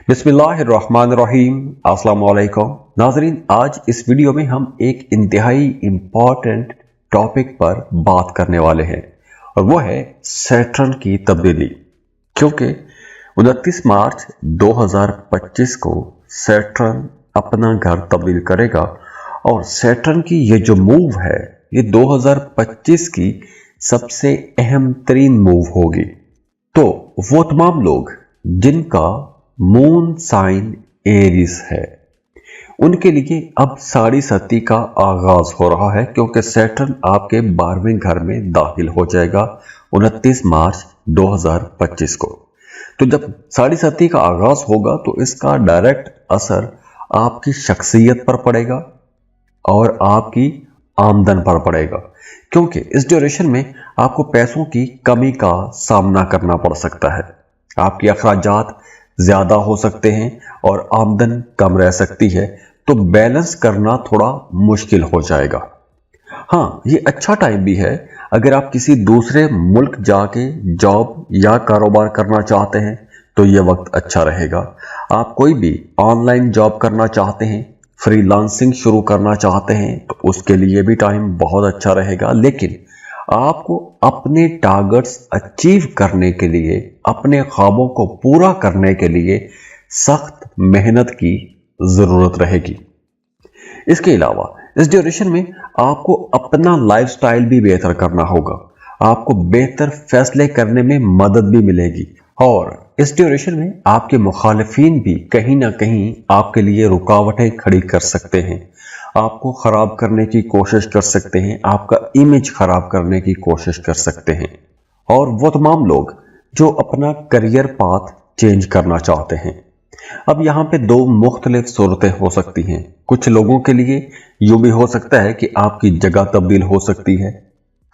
बिस्मिल्लाहिर्रहमानिर्रहीम। अस्सलाम वालेकुम नाजरीन, आज इस वीडियो में हम एक इंतहाई इम्पॉर्टेंट टॉपिक पर बात करने वाले हैं और वो है सैटर्न की तब्दीली। क्योंकि 29 मार्च 2025 को सैटर्न अपना घर तब्दील करेगा और सैटर्न की ये जो मूव है ये 2025 की सबसे अहम तरीन मूव होगी। तो वो तमाम लोग जिनका मून साइन एरीज है उनके लिए अब साड़ी सती का आगाज हो रहा है, क्योंकि सैटर्न आपके 12वें घर में दाखिल हो जाएगा 29 मार्च 2025 को। तो जब साड़ी सती का आगाज होगा तो इसका डायरेक्ट असर आपकी शख्सियत पर पड़ेगा और आपकी आमदन पर पड़ेगा, क्योंकि इस ड्यूरेशन में आपको पैसों की कमी का सामना करना पड़ सकता है। आपके अखराजात ज्यादा हो सकते हैं और आमदन कम रह सकती है, तो बैलेंस करना थोड़ा मुश्किल हो जाएगा। हाँ, ये अच्छा टाइम भी है अगर आप किसी दूसरे मुल्क जाके जॉब या कारोबार करना चाहते हैं तो ये वक्त अच्छा रहेगा। आप कोई भी ऑनलाइन जॉब करना चाहते हैं, फ्रीलांसिंग शुरू करना चाहते हैं तो उसके लिए भी टाइम बहुत अच्छा रहेगा। लेकिन आपको अपने टारगेट्स अचीव करने के लिए, अपने ख्वाबों को पूरा करने के लिए सख्त मेहनत की जरूरत रहेगी। इसके अलावा इस ड्यूरेशन में आपको अपना लाइफस्टाइल भी बेहतर करना होगा। आपको बेहतर फैसले करने में मदद भी मिलेगी और इस ड्यूरेशन में आपके मुखालिफिन भी कहीं ना कहीं आपके लिए रुकावटें खड़ी कर सकते हैं, आपको खराब करने की कोशिश कर सकते हैं, आपका इमेज खराब करने की कोशिश कर सकते हैं। और वो तमाम लोग जो अपना करियर पाथ चेंज करना चाहते हैं, अब यहाँ पे दो मुख्तलिफ सूरतें हो सकती हैं। कुछ लोगों के लिए यूं भी हो सकता है कि आपकी जगह तब्दील हो सकती है,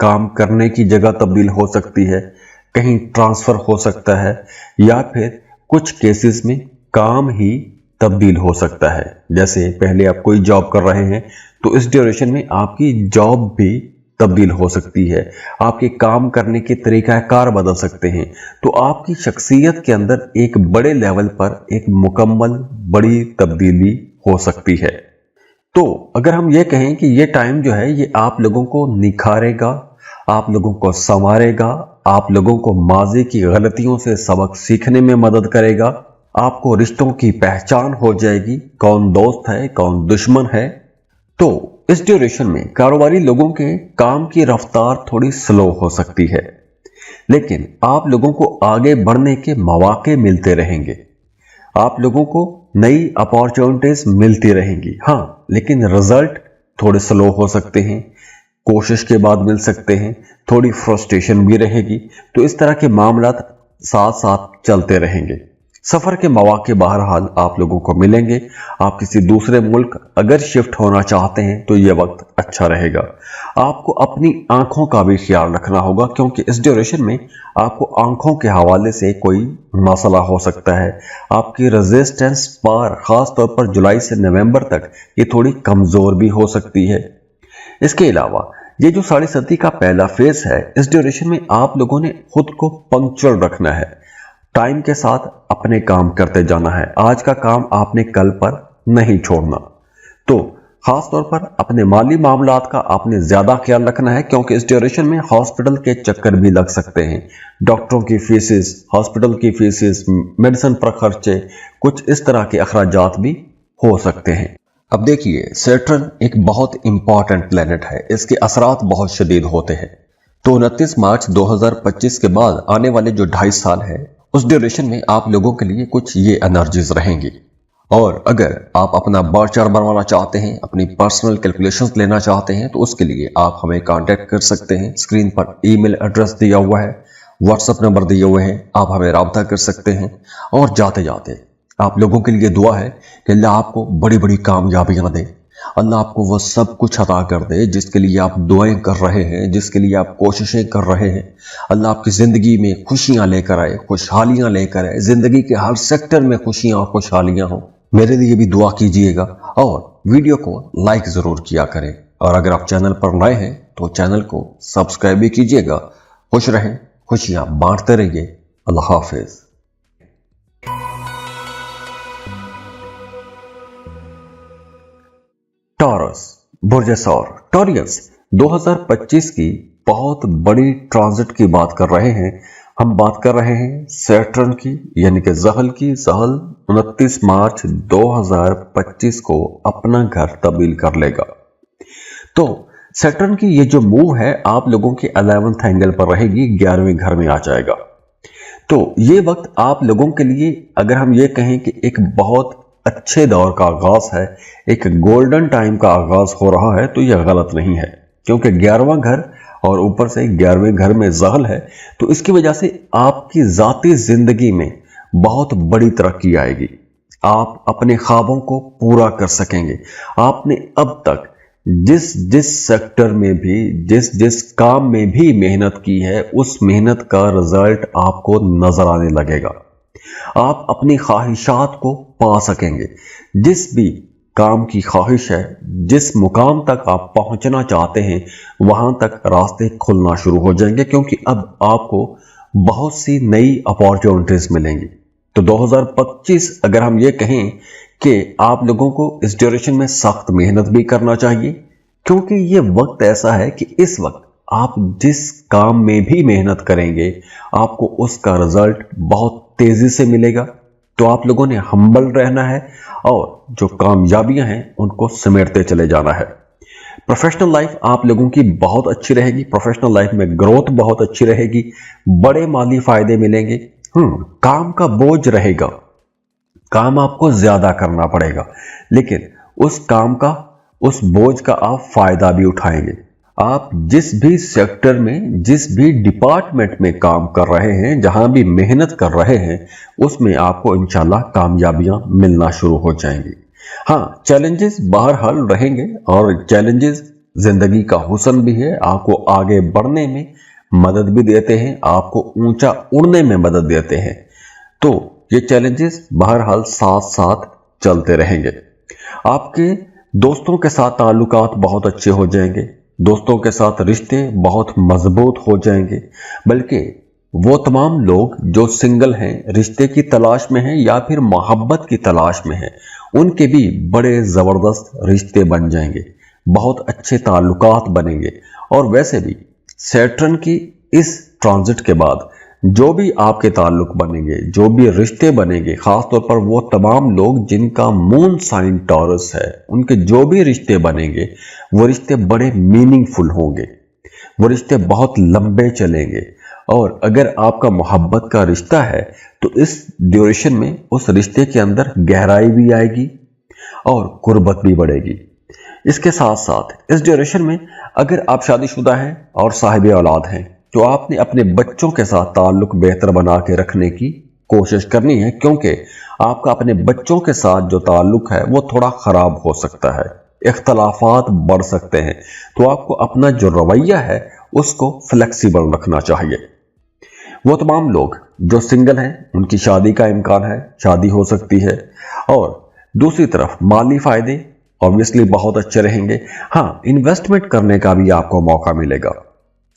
काम करने की जगह तब्दील हो सकती है, कहीं ट्रांसफर हो सकता है, या फिर कुछ केसेस में काम ही तब्दील हो सकता है। जैसे पहले आप कोई जॉब कर रहे हैं तो इस ड्यूरेशन में आपकी जॉब भी तब्दील हो सकती है, आपके काम करने के तरीका कार बदल सकते हैं। तो आपकी शख्सियत के अंदर एक बड़े लेवल पर एक मुकम्मल बड़ी तब्दीली हो सकती है। तो अगर हम ये कहें कि ये टाइम जो है ये आप लोगों को निखारेगा, आप लोगों को संवारेगा, आप लोगों को माजी की गलतियों से सबक सीखने में मदद करेगा, आपको रिश्तों की पहचान हो जाएगी, कौन दोस्त है कौन दुश्मन है। तो इस ड्यूरेशन में कारोबारी लोगों के काम की रफ्तार थोड़ी स्लो हो सकती है, लेकिन आप लोगों को आगे बढ़ने के मौके मिलते रहेंगे, आप लोगों को नई अपॉर्चुनिटीज मिलती रहेंगी। हाँ, लेकिन रिजल्ट थोड़े स्लो हो सकते हैं, कोशिश के बाद मिल सकते हैं, थोड़ी फ्रस्ट्रेशन भी रहेगी। तो इस तरह के मामला साथ साथ चलते रहेंगे। सफर के मौके बहरहाल आप लोगों को मिलेंगे। आप किसी दूसरे मुल्क अगर शिफ्ट होना चाहते हैं तो यह वक्त अच्छा रहेगा। आपको अपनी आंखों का भी ख्याल रखना होगा, क्योंकि इस ड्यूरेशन में आपको आंखों के हवाले से कोई मसला हो सकता है। आपकी रेजिस्टेंस पावर खास तौर पर जुलाई से नवंबर तक ये थोड़ी कमजोर भी हो सकती है। इसके अलावा ये जो साड़ी सती का पहला फेज है, इस ड्यूरेशन में आप लोगों ने खुद को पंक्चुअल रखना है, टाइम के साथ अपने काम करते जाना है। आज का काम आपने कल पर नहीं छोड़ना। तो खास तौर पर अपने माली मामलात का आपने ज्यादा ख्याल रखना है, क्योंकि इस ड्यूरेशन में हॉस्पिटल के चक्कर भी लग सकते हैं। डॉक्टरों की फीसेस, हॉस्पिटल की फीसेस, मेडिसिन पर खर्चे, कुछ इस तरह के अखराजात भी हो सकते हैं। अब देखिए, सैटर्न एक बहुत इंपॉर्टेंट प्लेनेट है, इसके असरात बहुत शदीद होते हैं। तो 29 मार्च 2025 के बाद आने वाले जो 2.5 साल है उस ड्यूरेशन में आप लोगों के लिए कुछ ये एनर्जीज रहेंगी। और अगर आप अपना बार चार्ट बनवाना चाहते हैं, अपनी पर्सनल कैलकुलेशंस लेना चाहते हैं, तो उसके लिए आप हमें कांटेक्ट कर सकते हैं। स्क्रीन पर ईमेल एड्रेस दिया हुआ है, व्हाट्सएप नंबर दिए हुए हैं, आप हमें राब्ता कर सकते हैं। और जाते जाते आप लोगों के लिए दुआ है कि अल्लाह आपको बड़ी बड़ी कामयाबियां दे, अल्लाह आपको वो सब कुछ अता कर दे जिसके लिए आप दुआएं कर रहे हैं, जिसके लिए आप कोशिशें कर रहे हैं। अल्लाह आपकी जिंदगी में खुशियां लेकर आए, खुशहालियां लेकर आए, जिंदगी के हर सेक्टर में खुशियां और खुशहालियां हो। मेरे लिए भी दुआ कीजिएगा और वीडियो को लाइक जरूर किया करें। और अगर आप चैनल पर नए हैं तो चैनल को सब्सक्राइब भी कीजिएगा। खुश रहें, खुशियां बांटते रहिए। अल्लाह हाफिज। टॉरस, बुर्ज सौर, टॉरियंस 2025 की बहुत बड़ी ट्रांजिट की बात कर रहे हैं। हम बात कर रहे हैं सैटर्न की, यानी कि ज़हल की। ज़हल 29 मार्च 2025 को अपना घर तब्दील कर लेगा। तो सैटर्न की ये जो मूव है आप लोगों के 11th एंगल पर रहेगी, 11वें घर में आ जाएगा। तो ये वक्त आप लोगों के लिए, अगर हम ये कहें कि एक बहुत अच्छे दौर का आगाज है, एक गोल्डन टाइम का आगाज हो रहा है, तो यह गलत नहीं है, क्योंकि 11वां घर और ऊपर से 11वें घर में ज़हल है। तो इसकी वजह से आपकी जाती जिंदगी में बहुत बड़ी तरक्की आएगी। आप अपने ख्वाबों को पूरा कर सकेंगे। आपने अब तक जिस जिस सेक्टर में भी, जिस जिस काम में भी मेहनत की है, उस मेहनत का रिजल्ट आपको नजर आने लगेगा। आप अपनी ख्वाहिशात को पा सकेंगे। जिस भी काम की ख्वाहिश है, जिस मुकाम तक आप पहुंचना चाहते हैं, वहां तक रास्ते खुलना शुरू हो जाएंगे, क्योंकि अब आपको बहुत सी नई अपॉर्चुनिटीज मिलेंगी। तो 2025 अगर हम ये कहें कि आप लोगों को इस ड्यूरेशन में सख्त मेहनत भी करना चाहिए, क्योंकि ये वक्त ऐसा है कि इस वक्त आप जिस काम में भी मेहनत करेंगे आपको उसका रिजल्ट बहुत तेजी से मिलेगा। तो आप लोगों ने हम्बल रहना है और जो कामयाबियां हैं उनको समेटते चले जाना है। प्रोफेशनल लाइफ आप लोगों की बहुत अच्छी रहेगी। प्रोफेशनल लाइफ में ग्रोथ बहुत अच्छी रहेगी, बड़े माली फायदे मिलेंगे। काम का बोझ रहेगा, काम आपको ज्यादा करना पड़ेगा, लेकिन उस काम का, उस बोझ का आप फायदा भी उठाएंगे। आप जिस भी सेक्टर में, जिस भी डिपार्टमेंट में काम कर रहे हैं, जहां भी मेहनत कर रहे हैं, उसमें आपको इंशाल्लाह कामयाबियां मिलना शुरू हो जाएंगी। हाँ, चैलेंजेस बहरहाल रहेंगे और चैलेंजेस जिंदगी का हुस्न भी है, आपको आगे बढ़ने में मदद भी देते हैं, आपको ऊंचा उड़ने में मदद देते हैं। तो ये चैलेंजेस बहरहाल साथ साथ चलते रहेंगे। आपके दोस्तों के साथ ताल्लुकात बहुत अच्छे हो जाएंगे, दोस्तों के साथ रिश्ते बहुत मजबूत हो जाएंगे। बल्कि वो तमाम लोग जो सिंगल हैं, रिश्ते की तलाश में हैं या फिर मोहब्बत की तलाश में हैं, उनके भी बड़े जबरदस्त रिश्ते बन जाएंगे, बहुत अच्छे ताल्लुकात बनेंगे। और वैसे भी सैटर्न की इस ट्रांजिट के बाद जो भी आपके ताल्लुक बनेंगे, जो भी रिश्ते बनेंगे, खासतौर पर वो तमाम लोग जिनका मून साइन टॉरस है, उनके जो भी रिश्ते बनेंगे वो रिश्ते बड़े मीनिंगफुल होंगे, वो रिश्ते बहुत लंबे चलेंगे। और अगर आपका मोहब्बत का रिश्ता है तो इस ड्यूरेशन में उस रिश्ते के अंदर गहराई भी आएगी और कुर्बत भी बढ़ेगी। इसके साथ साथ इस ड्यूरेशन में अगर आप शादीशुदा हैं और साहिब औलाद हैं तो आपने अपने बच्चों के साथ ताल्लुक बेहतर बना के रखने की कोशिश करनी है, क्योंकि आपका अपने बच्चों के साथ जो ताल्लुक है वो थोड़ा खराब हो सकता है, इख्तलाफात बढ़ सकते हैं। तो आपको अपना जो रवैया है उसको फ्लेक्सिबल रखना चाहिए। वो तमाम लोग जो सिंगल हैं उनकी शादी का इम्कान है, शादी हो सकती है। और दूसरी तरफ माली फायदे ऑब्वियसली बहुत अच्छे रहेंगे। हाँ, इन्वेस्टमेंट करने का भी आपको मौका मिलेगा।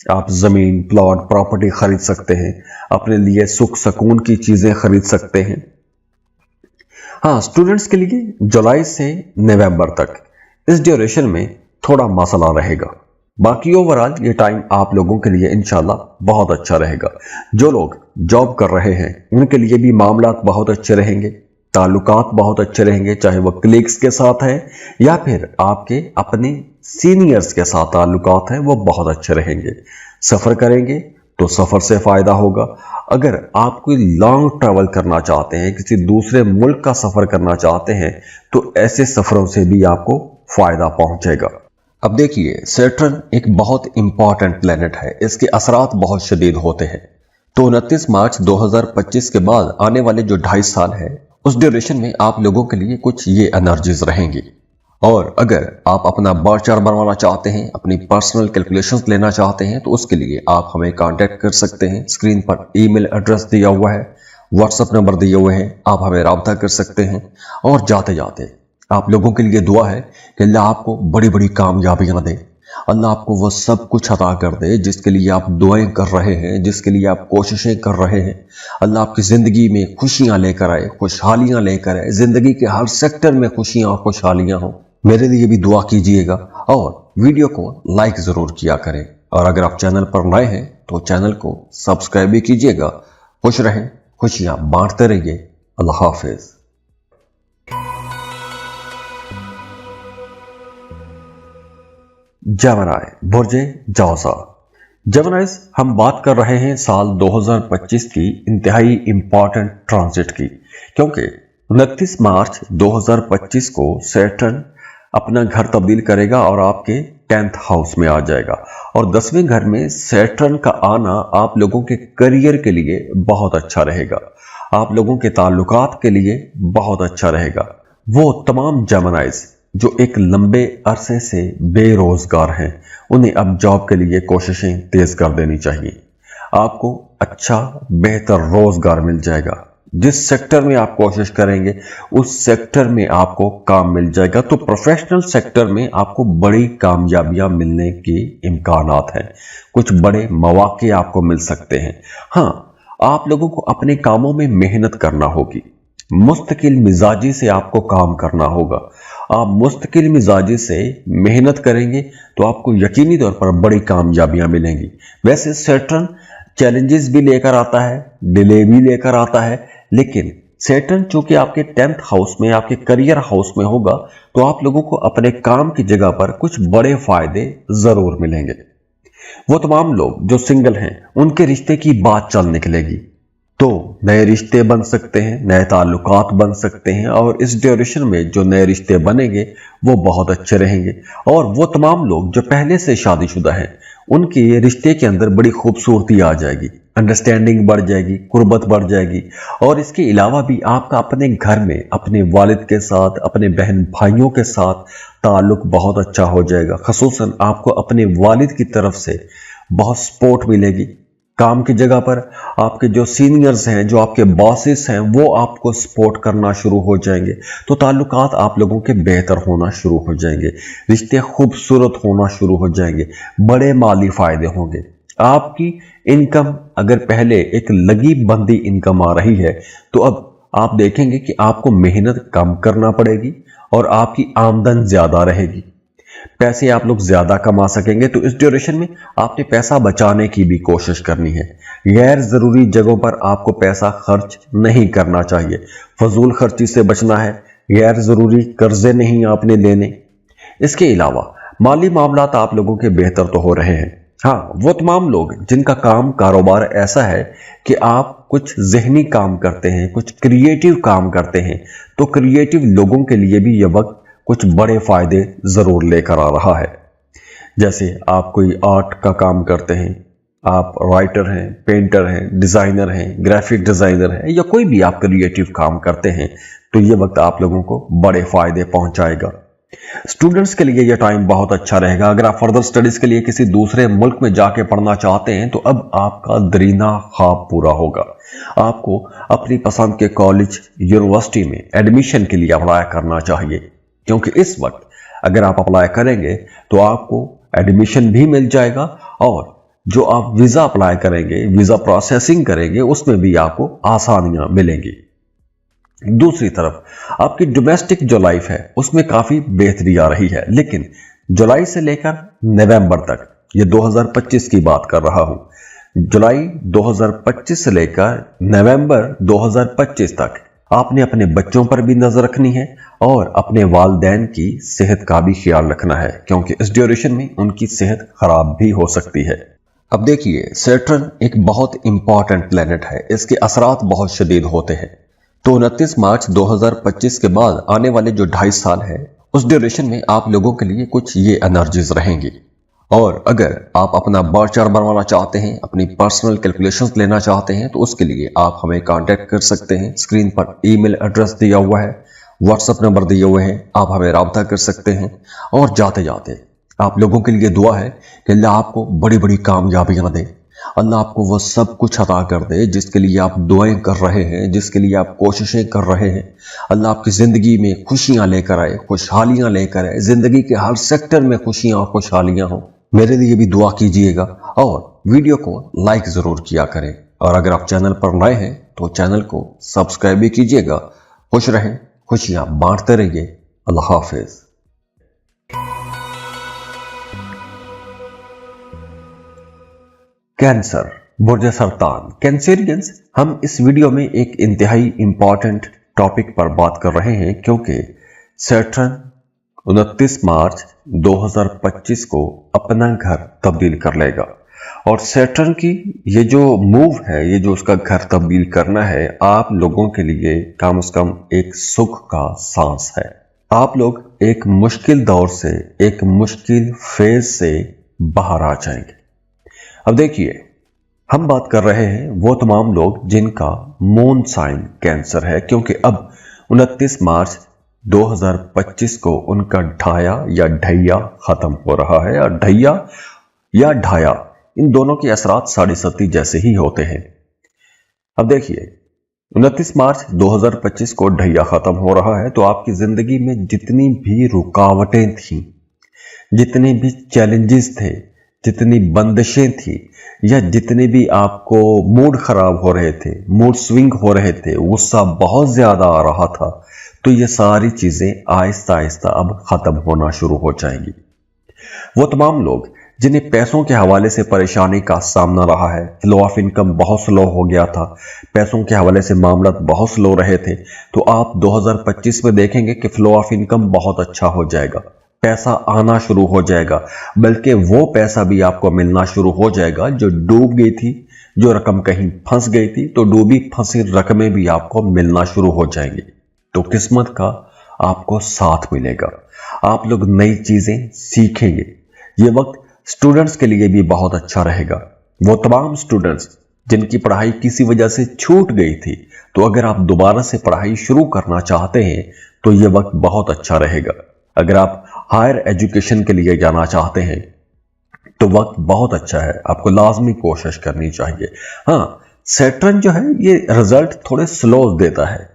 आप जमीन, प्लॉट, प्रॉपर्टी खरीद सकते हैं, अपने लिए सुख सुकून की चीजें खरीद सकते हैं। हाँ, स्टूडेंट्स के लिए जुलाई से नवंबर तक इस ड्यूरेशन में थोड़ा मसला रहेगा। बाकी ओवरऑल ये टाइम आप लोगों के लिए इंशाल्लाह बहुत अच्छा रहेगा। जो लोग जॉब कर रहे हैं उनके लिए भी मामलात बहुत अच्छे रहेंगे, ताल्लुकात बहुत अच्छे रहेंगे, चाहे वो कलीग्स के साथ है या फिर आपके अपने सीनियर्स के साथ ताल्लुकात हैं, वो बहुत अच्छे रहेंगे। सफ़र करेंगे तो सफ़र से फ़ायदा होगा। अगर आप कोई लॉन्ग ट्रैवल करना चाहते हैं, किसी दूसरे मुल्क का सफ़र करना चाहते हैं, तो ऐसे सफ़रों से भी आपको फ़ायदा पहुंचेगा। अब देखिए, सैटर्न एक बहुत इंपॉर्टेंट प्लेनेट है, इसके असरात बहुत शदीद होते हैं। तो 29 मार्च 2025 के बाद आने वाले जो 2.5 साल है, उस ड्यूरेशन में आप लोगों के लिए कुछ ये एनर्जीज रहेंगी। और अगर आप अपना बर्थ चार्ट बनवाना चाहते हैं, अपनी पर्सनल कैलकुलेशंस लेना चाहते हैं, तो उसके लिए आप हमें कांटेक्ट कर सकते हैं। स्क्रीन पर ईमेल एड्रेस दिया हुआ है, व्हाट्सएप नंबर दिए हुए हैं, आप हमें राब्ता कर सकते हैं। और जाते जाते आप लोगों के लिए दुआ है कि अल्लाह आपको बड़ी बड़ी कामयाबियां दे, अल्लाह आपको वो सब कुछ अता कर दे जिसके लिए आप दुआएं कर रहे हैं, जिसके लिए आप कोशिशें कर रहे हैं। अल्लाह आपकी ज़िंदगी में खुशियां लेकर आए, खुशहालियां लेकर आए, ज़िंदगी के हर सेक्टर में खुशियां और खुशहालियां हों। मेरे लिए भी दुआ कीजिएगा और वीडियो को लाइक जरूर किया करें। और अगर आप चैनल पर नए हैं तो चैनल को सब्सक्राइब भी कीजिएगा। खुश रहें, खुशियां बांटते रहिए। अल्लाह हाफिज। जेमिनी बुर्जे जौज़ा। जेमिनीज़, हम बात कर रहे हैं साल 2025 की इंतहाई इंपॉर्टेंट ट्रांजिट की, क्योंकि 29 मार्च 2025 को सैटर्न अपना घर तब्दील करेगा और आपके 10th हाउस में आ जाएगा। और 10वें घर में सैटर्न का आना आप लोगों के करियर के लिए बहुत अच्छा रहेगा, आप लोगों के ताल्लुकात के लिए बहुत अच्छा रहेगा। वो तमाम जेमिनीज़ जो एक लंबे अरसे से बेरोजगार हैं, उन्हें अब जॉब के लिए कोशिशें तेज कर देनी चाहिए। आपको अच्छा बेहतर रोजगार मिल जाएगा। जिस सेक्टर में आप कोशिश करेंगे उस सेक्टर में आपको काम मिल जाएगा। तो प्रोफेशनल सेक्टर में आपको बड़ी कामयाबियां मिलने के इम्कानात हैं, कुछ बड़े मौके आपको मिल सकते हैं। हाँ, आप लोगों को अपने कामों में मेहनत करना होगी, मुस्तकिल मिजाजी से आपको काम करना होगा। आप मुस्तकिल मिजाजी से मेहनत करेंगे तो आपको यकीनी तौर पर बड़ी कामयाबियां मिलेंगी। वैसे सैटर्न चैलेंजेस भी लेकर आता है, डिले भी लेकर आता है, लेकिन सैटर्न चूंकि आपके 10th हाउस में, आपके करियर हाउस में होगा, तो आप लोगों को अपने काम की जगह पर कुछ बड़े फायदे जरूर मिलेंगे। वो तमाम लोग जो सिंगल हैं, उनके रिश्ते की बात चल निकलेगी, तो नए रिश्ते बन सकते हैं, नए ताल्लुकात बन सकते हैं। और इस ड्यूरेशन में जो नए रिश्ते बनेंगे वो बहुत अच्छे रहेंगे। और वो तमाम लोग जो पहले से शादीशुदा हैं, उनके रिश्ते के अंदर बड़ी खूबसूरती आ जाएगी, अंडरस्टैंडिंग बढ़ जाएगी, कुर्बत बढ़ जाएगी। और इसके अलावा भी आपका अपने घर में अपने वालिद के साथ, अपने बहन भाइयों के साथ ताल्लुक बहुत अच्छा हो जाएगा। खसूसन आपको अपने वालिद की तरफ से बहुत सपोर्ट मिलेगी। काम की जगह पर आपके जो सीनियर्स हैं, जो आपके बॉसेस हैं, वो आपको सपोर्ट करना शुरू हो जाएंगे। तो ताल्लुकात आप लोगों के बेहतर होना शुरू हो जाएंगे, रिश्ते खूबसूरत होना शुरू हो जाएंगे, बड़े माली फायदे होंगे। आपकी इनकम अगर पहले एक लगी बंदी इनकम आ रही है, तो अब आप देखेंगे कि आपको मेहनत कम करना पड़ेगी और आपकी आमदन ज्यादा रहेगी, पैसे आप लोग ज्यादा कमा सकेंगे। तो इस ड्यूरेशन में आपने पैसा बचाने की भी कोशिश करनी है। गैर जरूरी जगहों पर आपको पैसा खर्च नहीं करना चाहिए, फजूल खर्ची से बचना है, गैर जरूरी कर्जे नहीं आपने लेने। इसके अलावा माली मामलात आप लोगों के बेहतर तो हो रहे हैं। हाँ, वो तमाम लोग जिनका काम कारोबार ऐसा है कि आप कुछ जहनी काम करते हैं, कुछ क्रिएटिव काम करते हैं, तो क्रिएटिव लोगों के लिए भी यह वक्त कुछ बड़े फायदे जरूर लेकर आ रहा है। जैसे आप कोई आर्ट का काम करते हैं, आप राइटर हैं, पेंटर हैं, डिजाइनर हैं, ग्राफिक डिजाइनर हैं, या कोई भी आप क्रिएटिव काम करते हैं, तो ये वक्त आप लोगों को बड़े फायदे पहुंचाएगा। स्टूडेंट्स के लिए यह टाइम बहुत अच्छा रहेगा। अगर आप फर्दर स्टडीज के लिए किसी दूसरे मुल्क में जाके पढ़ना चाहते हैं, तो अब आपका दरीना ख्वाब पूरा होगा। आपको अपनी पसंद के कॉलेज, यूनिवर्सिटी में एडमिशन के लिए अप्लाई करना चाहिए, क्योंकि इस वक्त अगर आप अप्लाई करेंगे तो आपको एडमिशन भी मिल जाएगा, और जो आप वीजा अप्लाई करेंगे, वीजा प्रोसेसिंग करेंगे, उसमें भी आपको आसानियां मिलेंगी। दूसरी तरफ आपकी डोमेस्टिक जो लाइफ है उसमें काफी बेहतरी आ रही है, लेकिन जुलाई से लेकर नवंबर तक, ये 2025 की बात कर रहा हूं, जुलाई 2025 से लेकर नवंबर 2025 तक आपने अपने बच्चों पर भी नजर रखनी है और अपने वालिदैन की सेहत का भी ख्याल रखना है, क्योंकि इस ड्यूरेशन में उनकी सेहत खराब भी हो सकती है। अब देखिए, सैटर्न एक बहुत इंपॉर्टेंट प्लेनेट है, इसके असरात बहुत शदीद होते हैं। तो 29 मार्च 2025 के बाद आने वाले जो 2.5 साल है, उस ड्यूरेशन में आप लोगों के लिए कुछ ये एनर्जीज रहेंगी। और अगर आप अपना बार चार्ट बनवाना चाहते हैं, अपनी पर्सनल कैलकुलेशंस लेना चाहते हैं, तो उसके लिए आप हमें कांटेक्ट कर सकते हैं। स्क्रीन पर ईमेल एड्रेस दिया हुआ है, व्हाट्सएप नंबर दिए हुए हैं, आप हमें राब्ता कर सकते हैं। और जाते जाते आप लोगों के लिए दुआ है कि अल्लाह आपको बड़ी बड़ी कामयाबियां दे, अल्लाह आपको वो सब कुछ अता कर दे जिसके लिए आप दुआएं कर रहे हैं, जिसके लिए आप कोशिशें कर रहे हैं। अल्लाह आपकी ज़िंदगी में खुशियां लेकर आए, खुशहालियां लेकर आए, ज़िंदगी के हर सेक्टर में खुशियां और खुशहालियां हो। मेरे लिए भी दुआ कीजिएगा और वीडियो को लाइक ज़रूर किया करें। और अगर आप चैनल पर नए हैं तो चैनल को सब्सक्राइब भी कीजिएगा। खुश रहें, खुशियां बांटते रहिए। अल्लाह हाफिज़। कैंसर, बुर्ज सरतान, कैंसेरियंस। हम इस वीडियो में एक इंतहाई इंपॉर्टेंट टॉपिक पर बात कर रहे हैं क्योंकि सैटर्न 29 मार्च 2025 को अपना घर तब्दील कर लेगा और सैटर्न की ये जो मूव है, ये जो उसका घर तब्दील करना है, आप लोगों के लिए कम से कम एक सुख का सांस है। आप लोग एक मुश्किल दौर से, एक मुश्किल फेज से बाहर आ जाएंगे। अब देखिए, हम बात कर रहे हैं वो तमाम लोग जिनका मून साइन कैंसर है, क्योंकि अब 29 मार्च 2025 को उनका ढाया या ढैया खत्म हो रहा है। और ढैया या ढाया, इन दोनों के असरात साढ़े सती जैसे ही होते हैं। अब देखिए, 29 मार्च 2025 को ढैया खत्म हो रहा है, तो आपकी जिंदगी में जितनी भी रुकावटें थी, जितने भी चैलेंजेस थे, जितनी बंदिशें थी, या जितने भी आपको मूड खराब हो रहे थे, मूड स्विंग हो रहे थे, गुस्सा बहुत ज्यादा आ रहा था, तो ये सारी चीजें आहिस्ता आहिस्ता अब खत्म होना शुरू हो जाएंगी। वो तमाम लोग जिन्हें पैसों के हवाले से परेशानी का सामना रहा है, फ्लो ऑफ इनकम बहुत स्लो हो गया था, पैसों के हवाले से मामला बहुत स्लो रहे थे, तो आप 2025 में देखेंगे कि फ्लो ऑफ इनकम बहुत अच्छा हो जाएगा, पैसा आना शुरू हो जाएगा, बल्कि वो पैसा भी आपको मिलना शुरू हो जाएगा जो डूब गई थी, जो रकम कहीं फंस गई थी, तो डूबी फंसी रकमें भी आपको मिलना शुरू हो जाएंगी। तो किस्मत का आपको साथ मिलेगा, आप लोग नई चीजें सीखेंगे। ये वक्त स्टूडेंट्स के लिए भी बहुत अच्छा रहेगा। वो तमाम स्टूडेंट्स जिनकी पढ़ाई किसी वजह से छूट गई थी, तो अगर आप दोबारा से पढ़ाई शुरू करना चाहते हैं तो ये वक्त बहुत अच्छा रहेगा। अगर आप हायर एजुकेशन के लिए जाना चाहते हैं तो वक्त बहुत अच्छा है, आपको लाजमी कोशिश करनी चाहिए। हाँ, सैटर्न जो है ये रिजल्ट थोड़े स्लो देता है,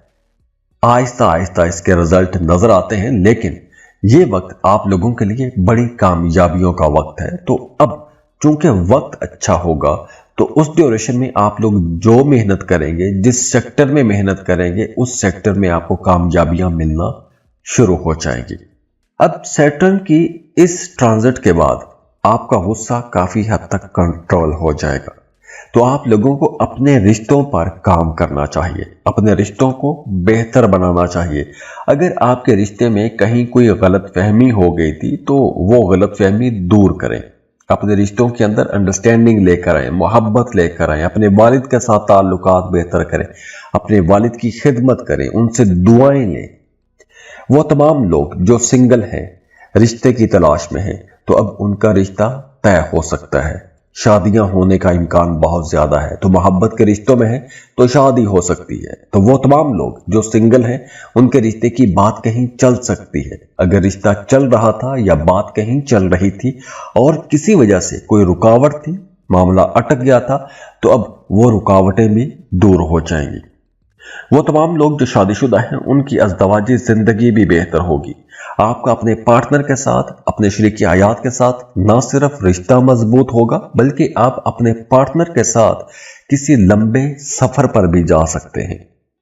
आहिस्ता आहिस्ता इसके रिजल्ट नजर आते हैं, लेकिन ये वक्त आप लोगों के लिए बड़ी कामयाबियों का वक्त है। तो अब चूंकि वक्त अच्छा होगा, तो उस ड्यूरेशन में आप लोग जो मेहनत करेंगे, जिस सेक्टर में मेहनत करेंगे, उस सेक्टर में आपको कामयाबियां मिलना शुरू हो जाएंगी। अब सैटर्न की इस ट्रांजिट के बाद आपका गुस्सा काफी हद तक कंट्रोल हो जाएगा, तो आप लोगों को अपने रिश्तों पर काम करना चाहिए, अपने रिश्तों को बेहतर बनाना चाहिए। अगर आपके रिश्ते में कहीं कोई गलतफहमी हो गई थी, तो वो गलतफहमी दूर करें, अपने रिश्तों के अंदर अंडरस्टैंडिंग लेकर आए, मोहब्बत लेकर आए, अपने वालिद के साथ ताल्लुकात बेहतर करें, अपने वालिद की खिदमत करें, उनसे दुआएं लें। वो तमाम लोग जो सिंगल हैं, रिश्ते की तलाश में हैं, तो अब उनका रिश्ता तय हो सकता है, शादियां होने का इम्कान बहुत ज्यादा है। तो मोहब्बत के रिश्तों में है तो शादी हो सकती है। तो वो तमाम लोग जो सिंगल हैं, उनके रिश्ते की बात कहीं चल सकती है। अगर रिश्ता चल रहा था या बात कहीं चल रही थी और किसी वजह से कोई रुकावट थी, मामला अटक गया था, तो अब वो रुकावटें भी दूर हो जाएंगी। वो तमाम लोग जो शादीशुदा हैं, उनकी अज़दवाजी जिंदगी भी बेहतर होगी। आपका अपने पार्टनर के साथ, अपने शरीकी हयात के साथ न सिर्फ रिश्ता मजबूत होगा, बल्कि आप अपने पार्टनर के साथ किसी लंबे सफर पर भी जा सकते हैं।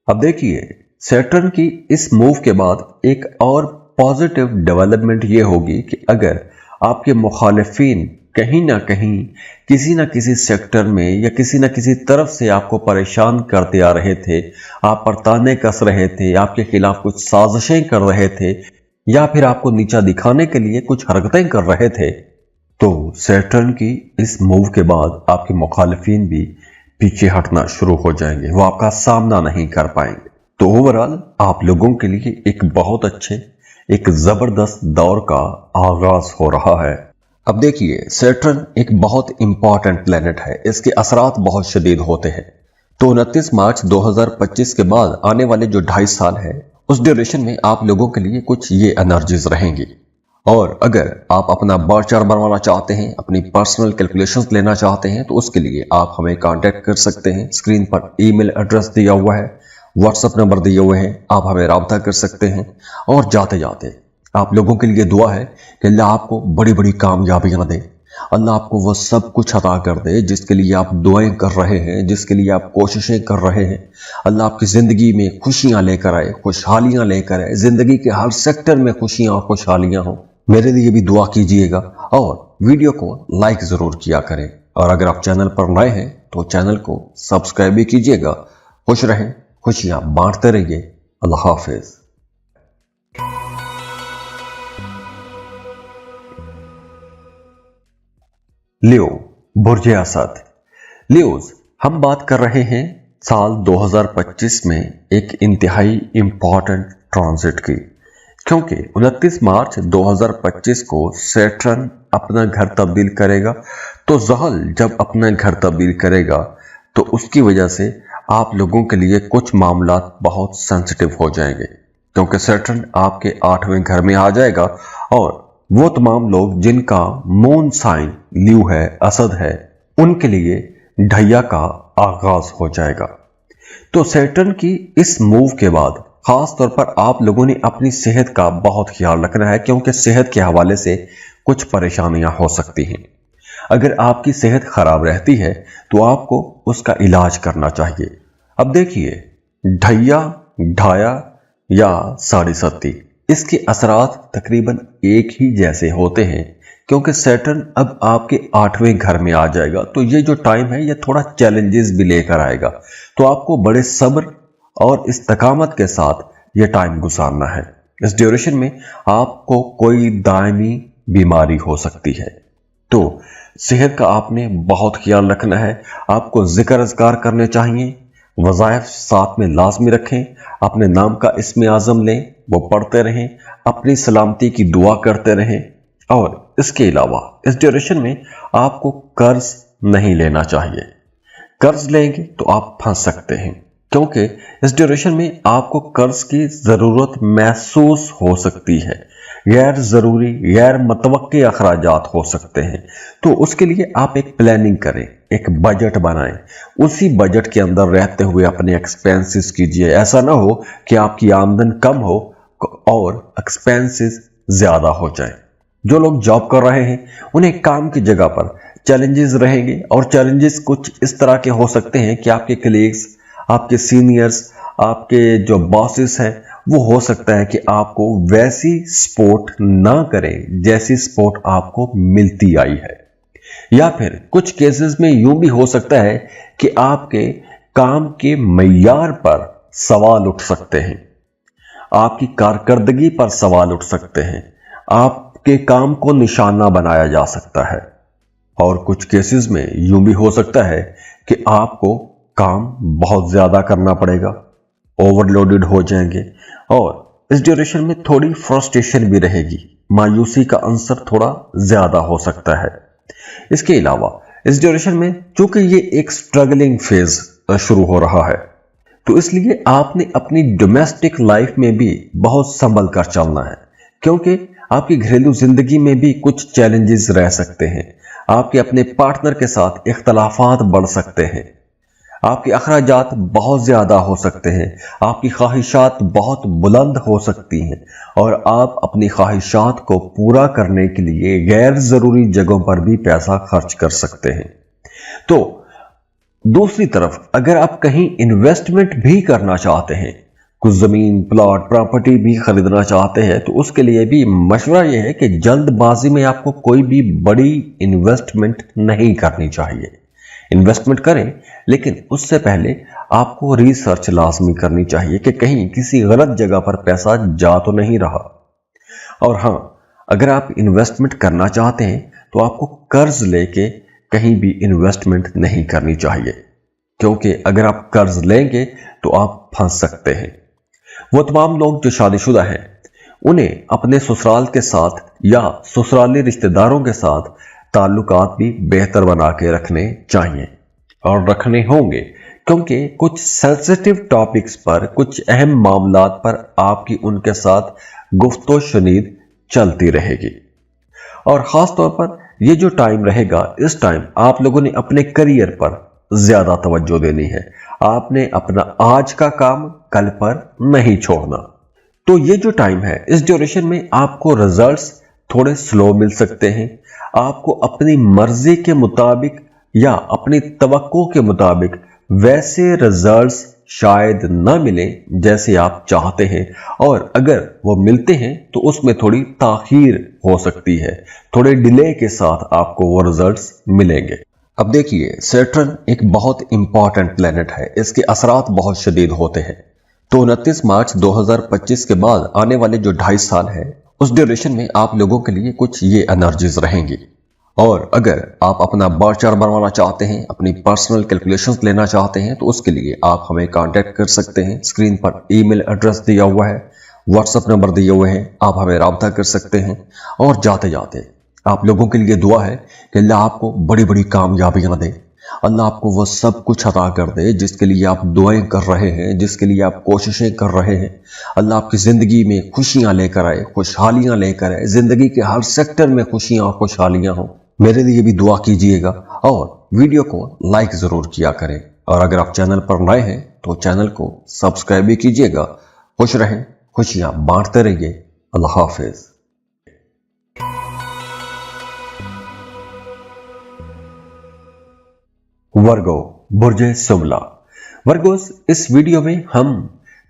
अब देखिए, सैटर्न की इस मूव के बाद एक और पॉजिटिव डेवलपमेंट ये होगी कि अगर आपके मुखालिफिन कहीं ना कहीं, किसी ना किसी सेक्टर में या किसी ना किसी तरफ से आपको परेशान करते आ रहे थे, आप पर ताने कस रहे थे, आपके खिलाफ कुछ साजिशें कर रहे थे, या फिर आपको नीचा दिखाने के लिए कुछ हरकतें कर रहे थे, तो सैटर्न की इस मूव के बाद आपके मुखालिफिन भी पीछे हटना शुरू हो जाएंगे, वो आपका सामना नहीं कर पाएंगे। तो ओवरऑल आप लोगों के लिए एक बहुत अच्छे, एक जबरदस्त दौर का आगाज हो रहा है। अब देखिए, सैटर्न एक बहुत इंपॉर्टेंट प्लेनेट है, इसके असरात बहुत शदीद होते हैं। तो 29 मार्च 2025 के बाद आने वाले जो 2.5 साल है, उस ड्यूरेशन में आप लोगों के लिए कुछ ये एनर्जीज रहेंगी। और अगर आप अपना बार चार्ट बनवाना चाहते हैं, अपनी पर्सनल कैलकुलेशंस लेना चाहते हैं, तो उसके लिए आप हमें कांटेक्ट कर सकते हैं। स्क्रीन पर ईमेल एड्रेस दिया हुआ है, व्हाट्सएप नंबर दिए हुए हैं, आप हमें राब्ता कर सकते हैं। और जाते जाते आप लोगों के लिए दुआ है कि अल्लाह आपको बड़ी बड़ी कामयाबियां दे, अल्लाह आपको वो सब कुछ अता कर दे जिसके लिए आप दुआएं कर रहे हैं, जिसके लिए आप कोशिशें कर रहे हैं। अल्लाह आपकी ज़िंदगी में खुशियां लेकर आए, खुशहालियां लेकर आए, ज़िंदगी के हर सेक्टर में खुशियां और खुशहालियां हो। मेरे लिए भी दुआ कीजिएगा और वीडियो को लाइक ज़रूर किया करें। और अगर आप चैनल पर नए हैं तो चैनल को सब्सक्राइब भी कीजिएगा। खुश रहें, खुशियां बांटते रहिए। अल्लाह हाफिज। लियो, बुर्ज असद। लियोज, हम बात कर रहे हैं साल 2025 में एक इंतहाई इंपॉर्टेंट ट्रांजिट की, क्योंकि 29 मार्च 2025 को सैटर्न अपना घर तब्दील करेगा। तो ज़हल जब अपना घर तब्दील करेगा तो उसकी वजह से आप लोगों के लिए कुछ मामला बहुत सेंसिटिव हो जाएंगे, क्योंकि सैटर्न आपके 8वें घर में आ जाएगा और वो तमाम लोग जिनका मून साइन लियो है, असद है, उनके लिए ढैया का आगाज हो जाएगा। तो सैटर्न की इस मूव के बाद खास तौर पर आप लोगों ने अपनी सेहत का बहुत ख्याल रखना है, क्योंकि सेहत के हवाले से कुछ परेशानियां हो सकती हैं। अगर आपकी सेहत खराब रहती है तो आपको उसका इलाज करना चाहिए। अब देखिए, ढैया, ढाया या साढ़े सत्ती, इसके असरात तकरीबन एक ही जैसे होते हैं, क्योंकि सैटर्न अब आपके 8वें घर में आ जाएगा। तो ये जो टाइम है ये थोड़ा चैलेंजेस भी लेकर आएगा। तो आपको बड़े सब्र और इस्तकामत के साथ ये टाइम गुजारना है। इस ड्यूरेशन में आपको कोई दायमी बीमारी हो सकती है, तो सेहत का आपने बहुत ख्याल रखना है। आपको जिक्र अज़कार करने चाहिए, वज़ाइफ साथ में लाजमी रखें, अपने नाम का इस्म आज़म लें, वो पढ़ते रहें, अपनी सलामती की दुआ करते रहें। और इसके अलावा इस ड्यूरेशन में आपको कर्ज नहीं लेना चाहिए। कर्ज लेंगे तो आप फंस सकते हैं, क्योंकि इस ड्यूरेशन में आपको कर्ज की ज़रूरत महसूस हो सकती है। गैर ज़रूरी, गैर मतवक्के अखराजात हो सकते हैं। तो उसके लिए आप एक प्लानिंग करें, एक बजट बनाएं। उसी बजट के अंदर रहते हुए अपने एक्सपेंसेस कीजिए। ऐसा ना हो कि आपकी आमदन कम हो और एक्सपेंसेस ज़्यादा हो जाए। जो लोग जॉब कर रहे हैं उन्हें काम की जगह पर चैलेंजेस रहेंगे, और चैलेंजेस कुछ इस तरह के हो सकते हैं कि आपके कलीग्स, आपके सीनियर्स, आपके जो बॉसेस हैं, वो हो सकता है कि आपको वैसी सपोर्ट ना करें जैसी सपोर्ट आपको मिलती आई है। या फिर कुछ केसेस में यूं भी हो सकता है कि आपके काम के मय्यार पर सवाल उठ सकते हैं, आपकी कारकर्दगी पर सवाल उठ सकते हैं, आपके काम को निशाना बनाया जा सकता है। और कुछ केसेस में यूं भी हो सकता है कि आपको काम बहुत ज्यादा करना पड़ेगा, ओवरलोडेड हो जाएंगे, और इस ड्यूरेशन में थोड़ी फ्रस्ट्रेशन भी रहेगी, मायूसी का अंसर थोड़ा ज्यादा हो सकता है। इसके अलावा इस ड्यूरेशन में चूंकि ये एक स्ट्रगलिंग फेज शुरू हो रहा है, तो इसलिए आपने अपनी डोमेस्टिक लाइफ में भी बहुत संभल कर चलना है, क्योंकि आपकी घरेलू जिंदगी में भी कुछ चैलेंजेस रह सकते हैं। आपके अपने पार्टनर के साथ इख्तलाफात बढ़ सकते हैं, आपके अखराजात बहुत ज्यादा हो सकते हैं, आपकी ख्वाहिशात बहुत बुलंद हो सकती हैं, और आप अपनी ख्वाहिशात को पूरा करने के लिए गैर जरूरी जगहों पर भी पैसा खर्च कर सकते हैं। तो दूसरी तरफ अगर आप कहीं इन्वेस्टमेंट भी करना चाहते हैं, कुछ जमीन, प्लॉट, प्रॉपर्टी भी खरीदना चाहते हैं, तो उसके लिए भी मशवरा यह है कि जल्दबाजी में आपको कोई भी बड़ी इन्वेस्टमेंट नहीं करनी चाहिए। इन्वेस्टमेंट करें, लेकिन उससे पहले आपको रिसर्च लाजमी करनी चाहिए कि कहीं किसी गलत जगह पर पैसा जा तो नहीं रहा। और हां, अगर आप इन्वेस्टमेंट करना चाहते हैं तो आपको कर्ज लेके कहीं भी इन्वेस्टमेंट नहीं करनी चाहिए, क्योंकि अगर आप कर्ज लेंगे तो आप फंस सकते हैं। वो तमाम लोग जो शादीशुदा हैं, उन्हें अपने ससुराल के साथ या ससुराली रिश्तेदारों के साथ ताल्लुकात भी बेहतर बना के रखने चाहिए और रखने होंगे, क्योंकि कुछ सेंसिटिव टॉपिक्स पर, कुछ अहम मामलात पर आपकी उनके साथ गुफ्तो शुनीद चलती रहेगी। और खास तौर पर ये जो टाइम रहेगा, इस टाइम आप लोगों ने अपने करियर पर ज्यादा तवज्जो देनी है। आपने अपना आज का काम कल पर नहीं छोड़ना। तो ये जो टाइम है, इस ड्यूरेशन में आपको रिजल्ट्स थोड़े स्लो मिल सकते हैं। आपको अपनी मर्जी के मुताबिक या अपनी तवक्को के मुताबिक वैसे रिजल्ट्स शायद न मिले जैसे आप चाहते हैं, और अगर वो मिलते हैं तो उसमें थोड़ी ताखीर हो सकती है, थोड़े डिले के साथ आपको वो रिजल्ट्स मिलेंगे। अब देखिए, सैटर्न एक बहुत इंपॉर्टेंट प्लेनेट है, इसके असरात बहुत शदीद होते हैं। तो 29 मार्च 2025 के बाद आने वाले जो 2.5 साल है, उस ड्यूरेशन में आप लोगों के लिए कुछ ये एनर्जीज रहेंगी। और अगर आप अपना बार चार्ट बनवाना चाहते हैं, अपनी पर्सनल कैलकुलेशंस लेना चाहते हैं, तो उसके लिए आप हमें कांटेक्ट कर सकते हैं। स्क्रीन पर ईमेल एड्रेस दिया हुआ है, व्हाट्सएप नंबर दिए हुए हैं, आप हमें राब्ता कर सकते हैं। और जाते जाते आप लोगों के लिए दुआ है कि अल्लाह आपको बड़ी बड़ी कामयाबियां दे, अल्लाह आपको वो सब कुछ अता कर दे जिसके लिए आप दुआएं कर रहे हैं, जिसके लिए आप कोशिशें कर रहे हैं। अल्लाह आपकी ज़िंदगी में खुशियां लेकर आए, खुशहालियां लेकर आए, ज़िंदगी के हर सेक्टर में खुशियां और खुशहालियां हो। मेरे लिए भी दुआ कीजिएगा और वीडियो को लाइक ज़रूर किया करें। और अगर आप चैनल पर नए हैं तो चैनल को सब्सक्राइब भी कीजिएगा। खुश रहें, खुशियां बांटते रहिए। अल्लाह हाफिज। वर्गो, बुर्जे सुमला। वर्गोस, इस वीडियो में हम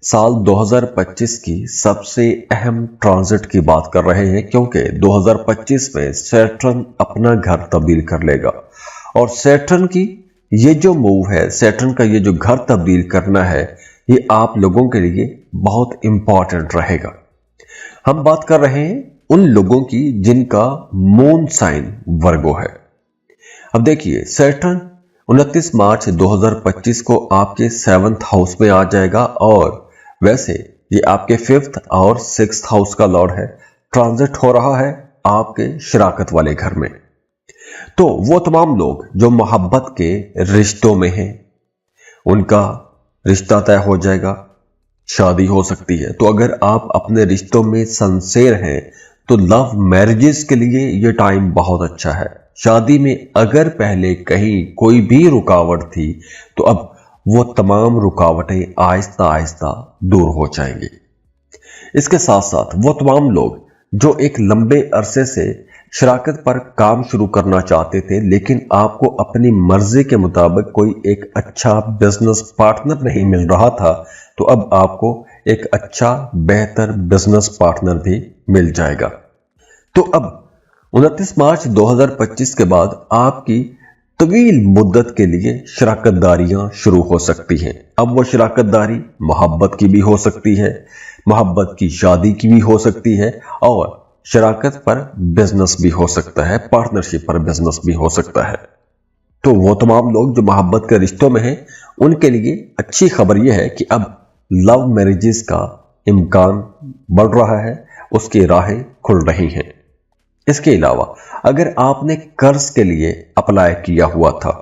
साल 2025 की सबसे अहम ट्रांजिट की बात कर रहे हैं, क्योंकि 2025 में सैटर्न अपना घर तब्दील कर लेगा। और सैटर्न की ये जो मूव है, सैटर्न का ये जो घर तब्दील करना है, ये आप लोगों के लिए बहुत इंपॉर्टेंट रहेगा। हम बात कर रहे हैं उन लोगों की जिनका मून साइन वर्गो है। अब देखिए, सैटर्न 29 मार्च 2025 को आपके 7th हाउस में आ जाएगा। और वैसे ये आपके 5th और 6th हाउस का लॉर्ड है। ट्रांजिट हो रहा है आपके शराकत वाले घर में। तो वो तमाम लोग जो मोहब्बत के रिश्तों में हैं, उनका रिश्ता तय हो जाएगा, शादी हो सकती है। तो अगर आप अपने रिश्तों में सिंसियर हैं तो लव मैरिजेस के लिए ये टाइम बहुत अच्छा है। शादी में अगर पहले कहीं कोई भी रुकावट थी तो अब वो तमाम रुकावटें आहिस्ता आहिस्ता दूर हो जाएंगी। इसके साथ साथ वो तमाम लोग जो एक लंबे अरसे से शराकत पर काम शुरू करना चाहते थे, लेकिन आपको अपनी मर्जी के मुताबिक कोई एक अच्छा बिजनेस पार्टनर नहीं मिल रहा था, तो अब आपको एक अच्छा बेहतर बिजनेस पार्टनर भी मिल जाएगा। तो अब 29 मार्च 2025 के बाद आपकी तवील मुद्दत के लिए शराकतदारियां शुरू हो सकती हैं। अब वो शराकतदारी मोहब्बत की भी हो सकती है, मोहब्बत की शादी की भी हो सकती है, और शराकत पर बिजनेस भी हो सकता है, पार्टनरशिप पर बिजनेस भी हो सकता है। तो वो तमाम लोग जो मोहब्बत के रिश्तों में हैं, उनके लिए अच्छी खबर यह है कि अब लव मैरिजेस का इम्कान बढ़ रहा है, उसकी राहें खुल रही हैं। इसके अलावा अगर आपने कर्ज के लिए अप्लाई किया हुआ था,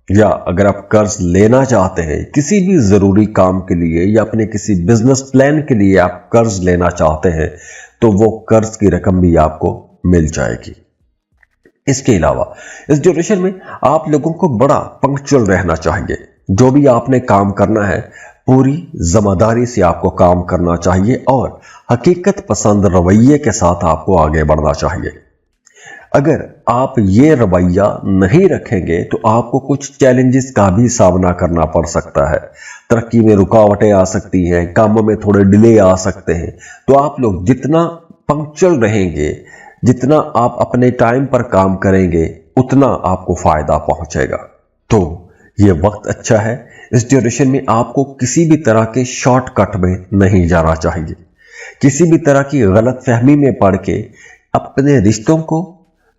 या अगर आप कर्ज लेना चाहते हैं किसी भी जरूरी काम के लिए, या अपने किसी बिजनेस प्लान के लिए आप कर्ज लेना चाहते हैं, तो वो कर्ज की रकम भी आपको मिल जाएगी। इसके अलावा इस ड्यूरेशन में आप लोगों को बड़ा पंक्चुअल रहना चाहिए। जो भी आपने काम करना है, पूरी जिम्मेदारी से आपको काम करना चाहिए और हकीकत पसंद रवैये के साथ आपको आगे बढ़ना चाहिए। अगर आप ये रवैया नहीं रखेंगे तो आपको कुछ चैलेंजेस का भी सामना करना पड़ सकता है। तरक्की में रुकावटें आ सकती हैं, कामों में थोड़े डिले आ सकते हैं। तो आप लोग जितना पंक्चुअल रहेंगे, जितना आप अपने टाइम पर काम करेंगे, उतना आपको फायदा पहुंचेगा। तो ये वक्त अच्छा है। इस ड्यूरेशन में आपको किसी भी तरह के शॉर्टकट में नहीं जाना चाहिए। किसी भी तरह की गलत फहमी में पड़ के अपने रिश्तों को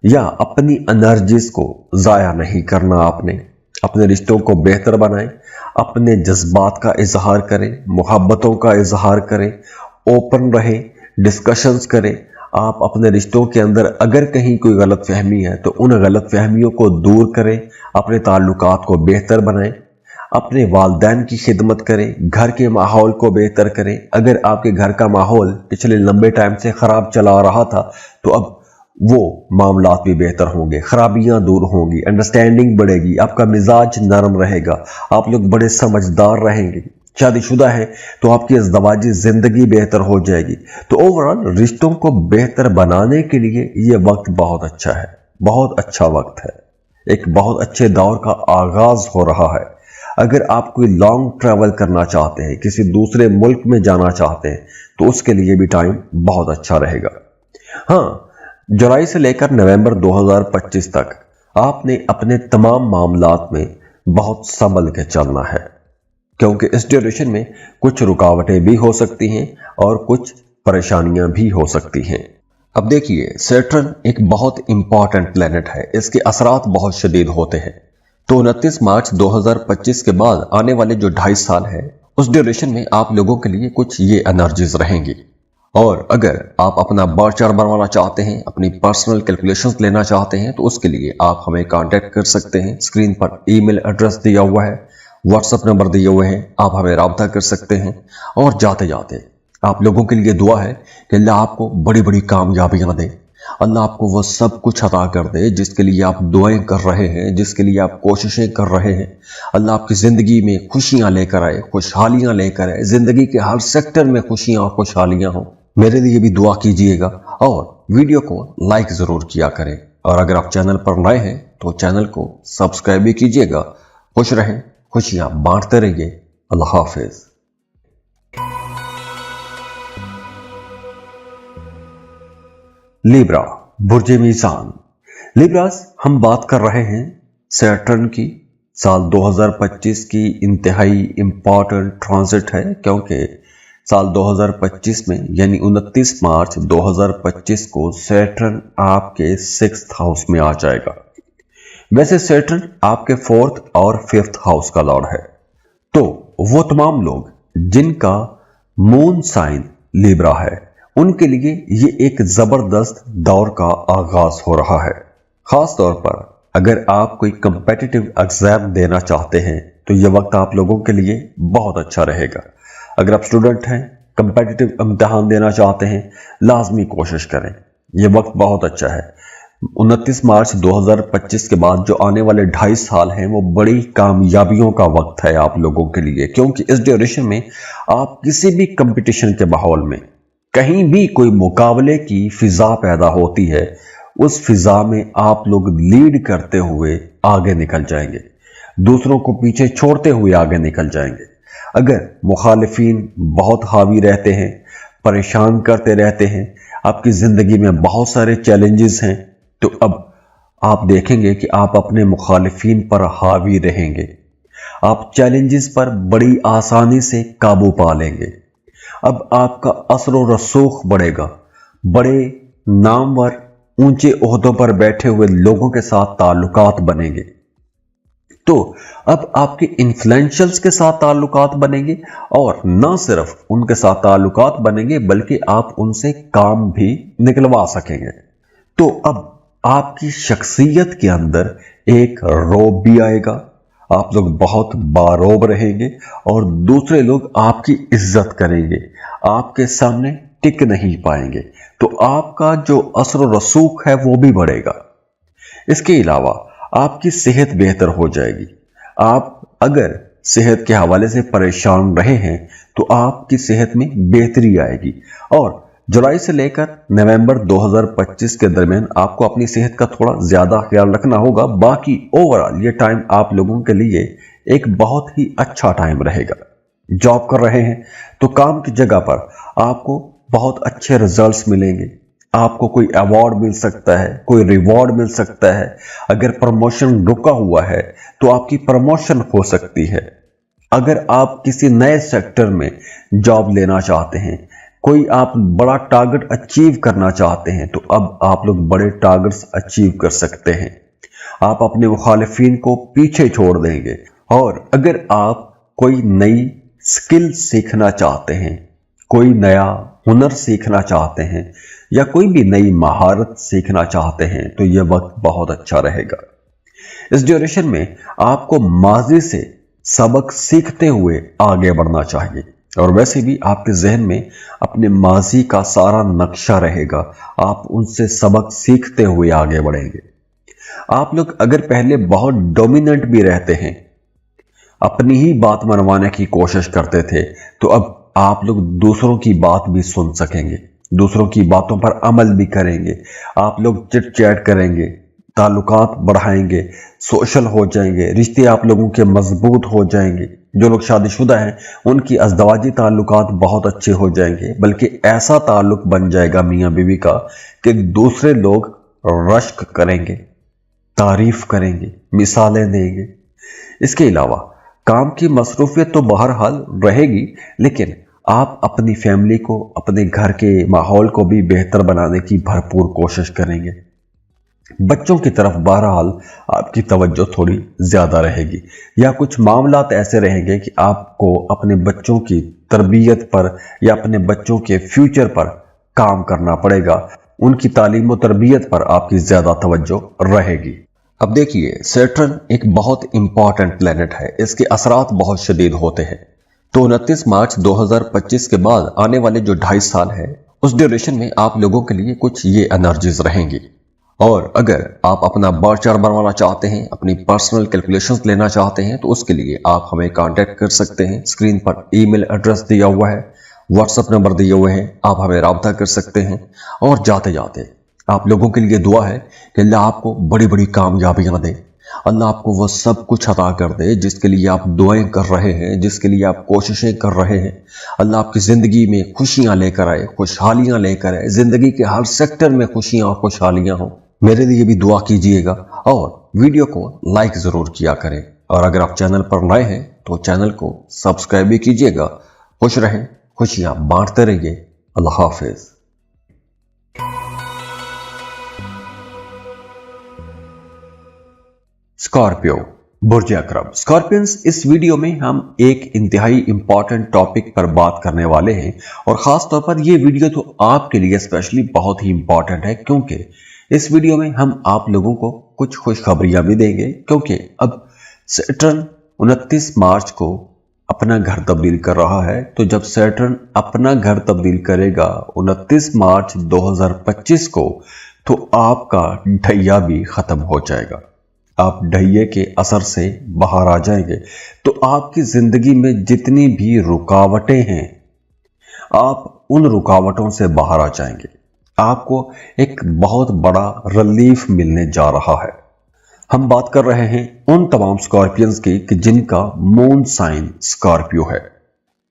या अपनी एनर्जीज को ज़ाया नहीं करना। आपने अपने रिश्तों को बेहतर बनाएं, अपने जज्बात का इजहार करें, मोहब्बतों का इजहार करें, ओपन रहें, डिस्कशंस करें। आप अपने रिश्तों के अंदर अगर कहीं कोई गलत फहमी है तो उन गलत फहमियों को दूर करें, अपने ताल्लुकात को बेहतर बनाएं, अपने वालिदैन की खिदमत करें, घर के माहौल को बेहतर करें। अगर आपके घर का माहौल पिछले लंबे टाइम से ख़राब चला रहा था तो अब वो मामलात भी बेहतर होंगे, खराबियां दूर होंगी, अंडरस्टैंडिंग बढ़ेगी, आपका मिजाज नरम रहेगा, आप लोग बड़े समझदार रहेंगे। शादीशुदा है तो आपकी अज़दवाजी जिंदगी बेहतर हो जाएगी। तो ओवरऑल रिश्तों को बेहतर बनाने के लिए ये वक्त बहुत अच्छा है, बहुत अच्छा वक्त है। एक बहुत अच्छे दौर का आगाज हो रहा है। अगर आप कोई लॉन्ग ट्रैवल करना चाहते हैं, किसी दूसरे मुल्क में जाना चाहते हैं, तो उसके लिए भी टाइम बहुत अच्छा रहेगा। हाँ, जुलाई से लेकर नवंबर 2025 तक आपने अपने तमाम मामलात में बहुत संभल के चलना है, क्योंकि इस ड्यूरेशन में कुछ रुकावटें भी हो सकती हैं और कुछ परेशानियां भी हो सकती हैं। अब देखिए, सैटर्न एक बहुत इंपॉर्टेंट प्लेनेट है, इसके असरात बहुत शदीद होते हैं। तो 29 मार्च 2025 के बाद आने वाले जो 2.5 साल है, उस ड्यूरेशन में आप लोगों के लिए कुछ ये एनर्जीज रहेंगी। और अगर आप अपना बर्थ चार्ट बनवाना चाहते हैं, अपनी पर्सनल कैलकुलेशंस लेना चाहते हैं, तो उसके लिए आप हमें कांटेक्ट कर सकते हैं। स्क्रीन पर ईमेल एड्रेस दिया हुआ है, व्हाट्सएप नंबर दिए हुए हैं, आप हमें राब्ता कर सकते हैं। और जाते जाते आप लोगों के लिए दुआ है कि अल्लाह आपको बड़ी बड़ी कामयाबियां दे, अल्लाह आपको वो सब कुछ अता कर दे जिसके लिए आप दुआएं कर रहे हैं, जिसके लिए आप कोशिशें कर रहे हैं। अल्लाह आपकी जिंदगी में खुशियां लेकर आए, खुशहालियां लेकर आए, जिंदगी के हर सेक्टर में खुशियां और खुशहालियां हो। मेरे लिए भी दुआ कीजिएगा और वीडियो को लाइक जरूर किया करें। और अगर आप चैनल पर नए हैं तो चैनल को सब्सक्राइब भी कीजिएगा। खुश रहें, खुशियां बांटते रहिए। अल्लाह हाफिज। लिब्रा, बुर्जे मीज़ान। लिब्रास, हम बात कर रहे हैं सैटर्न की। साल 2025 की इंतहाई इंपॉर्टेंट ट्रांजिट है, क्योंकि साल 2025 में यानी 29 मार्च 2025 को सैटर्न आपके 6th हाउस में आ जाएगा। वैसे सैटर्न आपके 4th और 5th हाउस का लॉर्ड है। तो वो तमाम लोग जिनका मून साइन लिब्रा है, उनके लिए ये एक जबरदस्त दौर का आगाज हो रहा है। खास तौर पर अगर आप कोई कंपेटिटिव एग्जाम देना चाहते हैं तो ये वक्त आप लोगों के लिए बहुत अच्छा रहेगा। अगर आप स्टूडेंट हैं, कंपेटिटिव इम्तिहान देना चाहते हैं, लाजमी कोशिश करें, यह वक्त बहुत अच्छा है। 29 मार्च 2025 के बाद जो आने वाले 2.5 साल हैं, वो बड़ी कामयाबियों का वक्त है आप लोगों के लिए, क्योंकि इस ड्यूरेशन में आप किसी भी कंपटीशन के माहौल में कहीं भी कोई मुकाबले की फिजा पैदा होती है, उस फिजा में आप लोग लीड करते हुए आगे निकल जाएंगे, दूसरों को पीछे छोड़ते हुए आगे निकल जाएंगे। अगर मुखालिफिन बहुत हावी रहते हैं, परेशान करते रहते हैं, आपकी जिंदगी में बहुत सारे चैलेंजेस हैं, तो अब आप देखेंगे कि आप अपने मुखालिफिन पर हावी रहेंगे। आप चैलेंजेस पर बड़ी आसानी से काबू पा लेंगे। अब आपका असर व रसूख बढ़ेगा। बड़े नामवर ऊंचे ओहदों पर बैठे हुए लोगों के साथ ताल्लुकात बनेंगे। तो अब आपके इन्फ्लुएंशियल्स के साथ ताल्लुकात बनेंगे, और न सिर्फ उनके साथ ताल्लुकात बनेंगे बल्कि आप उनसे काम भी निकलवा सकेंगे। तो अब आपकी शख्सियत के अंदर एक रौब भी आएगा। आप लोग बहुत बारोब रहेंगे और दूसरे लोग आपकी इज्जत करेंगे, आपके सामने टिक नहीं पाएंगे। तो आपका जो असर रसूख है वो भी बढ़ेगा। इसके अलावा आपकी सेहत बेहतर हो जाएगी। आप अगर सेहत के हवाले से परेशान रहे हैं तो आपकी सेहत में बेहतरी आएगी। और जुलाई से लेकर नवंबर 2025 के दरमियान आपको अपनी सेहत का थोड़ा ज्यादा ख्याल रखना होगा। बाकी ओवरऑल ये टाइम आप लोगों के लिए एक बहुत ही अच्छा टाइम रहेगा। जॉब कर रहे हैं तो काम की जगह पर आपको बहुत अच्छे रिजल्ट्स मिलेंगे। आपको कोई अवार्ड मिल सकता है, कोई रिवॉर्ड मिल सकता है। अगर प्रमोशन रुका हुआ है तो आपकी प्रमोशन हो सकती है। अगर आप किसी नए सेक्टर में जॉब लेना चाहते हैं, कोई आप बड़ा टारगेट अचीव करना चाहते हैं, तो अब आप लोग बड़े टारगेट्स अचीव कर सकते हैं। आप अपने मुखालिफिन को पीछे छोड़ देंगे। और अगर आप कोई नई स्किल सीखना चाहते हैं, कोई नया हुनर सीखना चाहते हैं या कोई भी नई महारत सीखना चाहते हैं, तो यह वक्त बहुत अच्छा रहेगा। इस ड्यूरेशन में आपको माजी से सबक सीखते हुए आगे बढ़ना चाहिए। और वैसे भी आपके जहन में अपने माजी का सारा नक्शा रहेगा, आप उनसे सबक सीखते हुए आगे बढ़ेंगे। आप लोग अगर पहले बहुत डोमिनेंट भी रहते हैं, अपनी ही बात मनवाने की कोशिश करते थे, तो अब आप लोग दूसरों की बात भी सुन सकेंगे, दूसरों की बातों पर अमल भी करेंगे। आप लोग चिट चैट करेंगे, ताल्लुकात बढ़ाएंगे, सोशल हो जाएंगे, रिश्ते आप लोगों के मजबूत हो जाएंगे। जो लोग शादीशुदा हैं उनकी अज़दवाजी ताल्लुकात बहुत अच्छे हो जाएंगे, बल्कि ऐसा ताल्लुक बन जाएगा मियाँ बीवी का कि दूसरे लोग रश्क करेंगे, तारीफ करेंगे, मिसालें देंगे। इसके अलावा काम की मसरूफियत तो बहरहाल रहेगी, लेकिन आप अपनी फैमिली को, अपने घर के माहौल को भी बेहतर बनाने की भरपूर कोशिश करेंगे। बच्चों की तरफ बहरहाल आपकी तवज्जो थोड़ी ज्यादा रहेगी, या कुछ मामलात ऐसे रहेंगे कि आपको अपने बच्चों की तरबियत पर या अपने बच्चों के फ्यूचर पर काम करना पड़ेगा। उनकी तालीम और तरबियत पर आपकी ज्यादा तवज्जो रहेगी। अब देखिए, सैटर्न एक बहुत इंपॉर्टेंट प्लेनेट है, इसके असरात बहुत शदीद होते हैं। तो 29 मार्च 2025 के बाद आने वाले जो 2.5 साल है, उस ड्यूरेशन में आप लोगों के लिए कुछ ये एनर्जीज रहेंगी। और अगर आप अपना बार चार्ट बनवाना चाहते हैं, अपनी पर्सनल कैलकुलेशंस लेना चाहते हैं, तो उसके लिए आप हमें कांटेक्ट कर सकते हैं। स्क्रीन पर ईमेल एड्रेस दिया हुआ है, व्हाट्सएप नंबर दिए हुए हैं, आप हमें राब्ता कर सकते हैं। और जाते जाते आप लोगों के लिए दुआ है कि अल्लाह आपको बड़ी बड़ी कामयाबियां दे, अल्लाह आपको वो सब कुछ अता कर दे जिसके लिए आप दुआएं कर रहे हैं, जिसके लिए आप कोशिशें कर रहे हैं। अल्लाह आपकी जिंदगी में खुशियां लेकर आए, खुशहालियां लेकर आए, जिंदगी के हर सेक्टर में खुशियां और खुशहालियां हो। मेरे लिए भी दुआ कीजिएगा और वीडियो को लाइक जरूर किया करें। और अगर आप चैनल पर नए हैं तो चैनल को सब्सक्राइब भी कीजिएगा। खुश रहें, खुशियां बांटते रहिए। अल्लाह हाफिज। स्कॉर्पियो, बुर्ज अकरब। स्कॉर्पियंस, इस वीडियो में हम एक इंतहाई इंपॉर्टेंट टॉपिक पर बात करने वाले हैं। और खास तौर पर यह वीडियो तो आपके लिए स्पेशली बहुत ही इंपॉर्टेंट है, क्योंकि इस वीडियो में हम आप लोगों को कुछ खुशखबरियां भी देंगे। क्योंकि अब सैटर्न 29 मार्च को अपना घर तब्दील कर रहा है। तो जब सैटर्न अपना घर तब्दील करेगा 29 मार्च 2025 को, तो आपका ढैया भी खत्म हो जाएगा। आप ढैये के असर से बाहर आ जाएंगे। तो आपकी जिंदगी में जितनी भी रुकावटें हैं, आप उन रुकावटों से बाहर आ जाएंगे। आपको एक बहुत बड़ा रिलीफ मिलने जा रहा है। हम बात कर रहे हैं उन तमाम स्कॉर्पियंस की कि जिनका मून साइन स्कॉर्पियो है।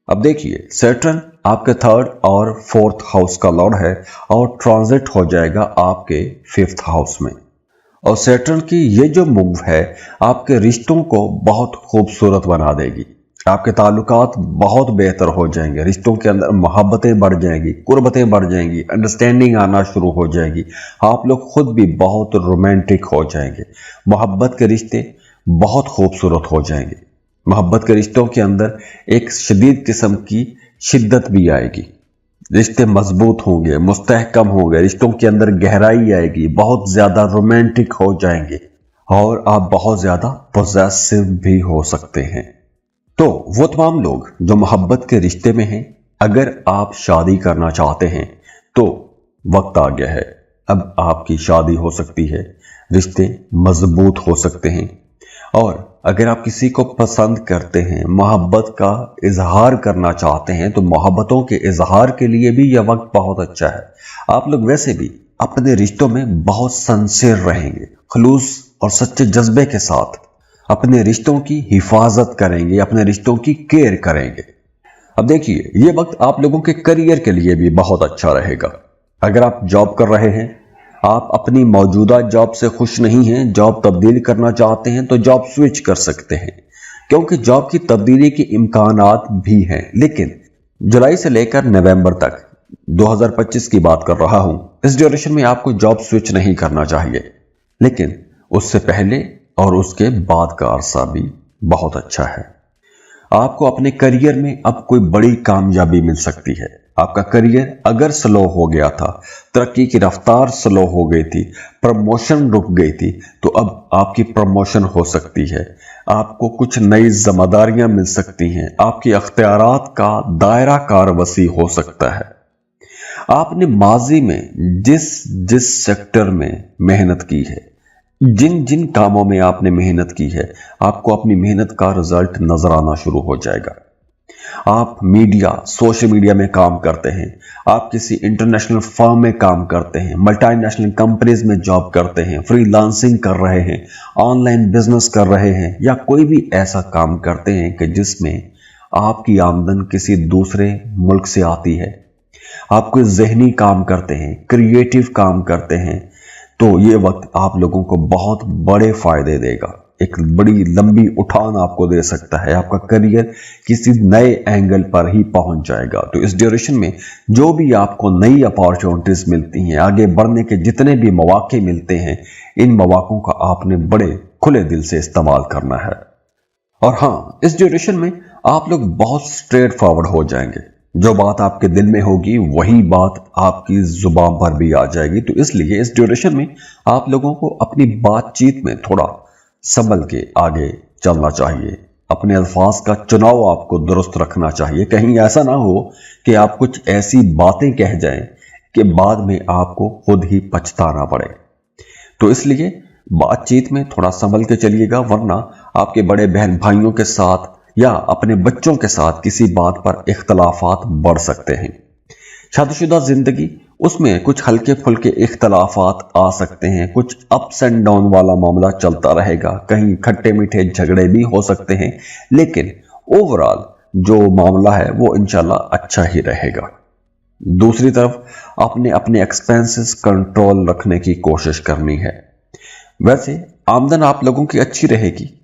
अब देखिए, सैटर्न आपके 3rd और 4th हाउस का लॉर्ड है और ट्रांजिट हो जाएगा आपके 5th हाउस में। और सैटर्न की ये जो मूव है आपके रिश्तों को बहुत खूबसूरत बना देगी। आपके ताल्लुकात बहुत बेहतर हो जाएंगे, रिश्तों के अंदर मोहब्बतें बढ़ जाएंगी, कुर्बतें बढ़ जाएंगी, अंडरस्टैंडिंग आना शुरू हो जाएगी। आप लोग खुद भी बहुत रोमांटिक हो जाएंगे। मोहब्बत के रिश्ते बहुत खूबसूरत हो जाएंगे। मोहब्बत के रिश्तों के अंदर एक शदीद किस्म की शिद्दत भी आएगी। रिश्ते मजबूत होंगे, मुस्तहकम होंगे, रिश्तों के अंदर गहराई आएगी, बहुत ज्यादा रोमांटिक हो जाएंगे और आप बहुत ज्यादा पॉजेसिव भी हो सकते हैं। तो वो तमाम लोग जो मोहब्बत के रिश्ते में हैं, अगर आप शादी करना चाहते हैं तो वक्त आ गया है। अब आपकी शादी हो सकती है, रिश्ते मजबूत हो सकते हैं। और अगर आप किसी को पसंद करते हैं, मोहब्बत का इजहार करना चाहते हैं, तो मोहब्बतों के इजहार के लिए भी यह वक्त बहुत अच्छा है। आप लोग वैसे भी अपने रिश्तों में बहुत सिंसियर रहेंगे, खुलूस और सच्चे जज्बे के साथ अपने रिश्तों की हिफाजत करेंगे, अपने रिश्तों की केयर करेंगे। अब देखिए, यह वक्त आप लोगों के करियर के लिए भी बहुत अच्छा रहेगा। अगर आप जॉब कर रहे हैं, आप अपनी मौजूदा जॉब से खुश नहीं हैं, जॉब तब्दील करना चाहते हैं, तो जॉब स्विच कर सकते हैं, क्योंकि जॉब की तब्दीली के इम्कानात भी हैं। लेकिन जुलाई से लेकर नवंबर तक 2025 की बात कर रहा हूं, इस ड्यूरेशन में आपको जॉब स्विच नहीं करना चाहिए। लेकिन उससे पहले और उसके बाद का अरसा भी बहुत अच्छा है। आपको अपने करियर में अब कोई बड़ी कामयाबी मिल सकती है। आपका करियर अगर स्लो हो गया था, तरक्की की रफ्तार स्लो हो गई थी, प्रमोशन रुक गई थी, तो अब आपकी प्रमोशन हो सकती है। आपको कुछ नई जिम्मेदारियां मिल सकती हैं। आपके अख्तियारात का दायरा कार वसी हो सकता है। आपने माजी में जिस सेक्टर में मेहनत की है, जिन जिन कामों में आपने मेहनत की है, आपको अपनी मेहनत का रिजल्ट नजर आना शुरू हो जाएगा। आप मीडिया, सोशल मीडिया में काम करते हैं, आप किसी इंटरनेशनल फर्म में काम करते हैं, मल्टीनेशनल कंपनीज में जॉब करते हैं, फ्रीलांसिंग कर रहे हैं, ऑनलाइन बिजनेस कर रहे हैं, या कोई भी ऐसा काम करते हैं कि जिसमें आपकी आमदन किसी दूसरे मुल्क से आती है, आप कोई जहनी काम करते हैं, क्रिएटिव काम करते हैं, तो ये वक्त आप लोगों को बहुत बड़े फायदे देगा, एक बड़ी लंबी उठान आपको दे सकता है। आपका करियर किसी नए एंगल पर ही पहुंच जाएगा। तो इस ड्यूरेशन में जो भी आपको नई अपॉर्चुनिटीज मिलती हैं, आगे बढ़ने के जितने भी मौके मिलते हैं, इन मौकों का आपने बड़े खुले दिल से इस्तेमाल करना है। और हाँ, इस ड्यूरेशन में आप लोग बहुत स्ट्रेट फॉरवर्ड हो जाएंगे। जो बात आपके दिल में होगी वही बात आपकी जुबान पर भी आ जाएगी। तो इसलिए इस ड्यूरेशन में आप लोगों को अपनी बातचीत में थोड़ा संभल के आगे चलना चाहिए। अपने अल्फाज का चुनाव आपको दुरुस्त रखना चाहिए। कहीं ऐसा ना हो कि आप कुछ ऐसी बातें कह जाएं कि बाद में आपको खुद ही पछताना पड़े। तो इसलिए बातचीत में थोड़ा संभल के चलिएगा, वरना आपके बड़े बहन भाइयों के साथ या अपने बच्चों के साथ किसी बात पर इख्तलाफात बढ़ सकते हैं। शादीशुदा जिंदगी, उसमें कुछ हल्के फुल्के इख्तलाफात आ सकते हैं, कुछ अप्स एंड डाउन वाला मामला चलता रहेगा, कहीं खट्टे मीठे झगड़े भी हो सकते हैं, लेकिन ओवरऑल जो मामला है वो इंशाल्लाह अच्छा ही रहेगा। दूसरी तरफ आपने अपने एक्सपेंसेस कंट्रोल रखने की कोशिश करनी है। वैसे आमदन आप लोगों की अच्छी रहेगी,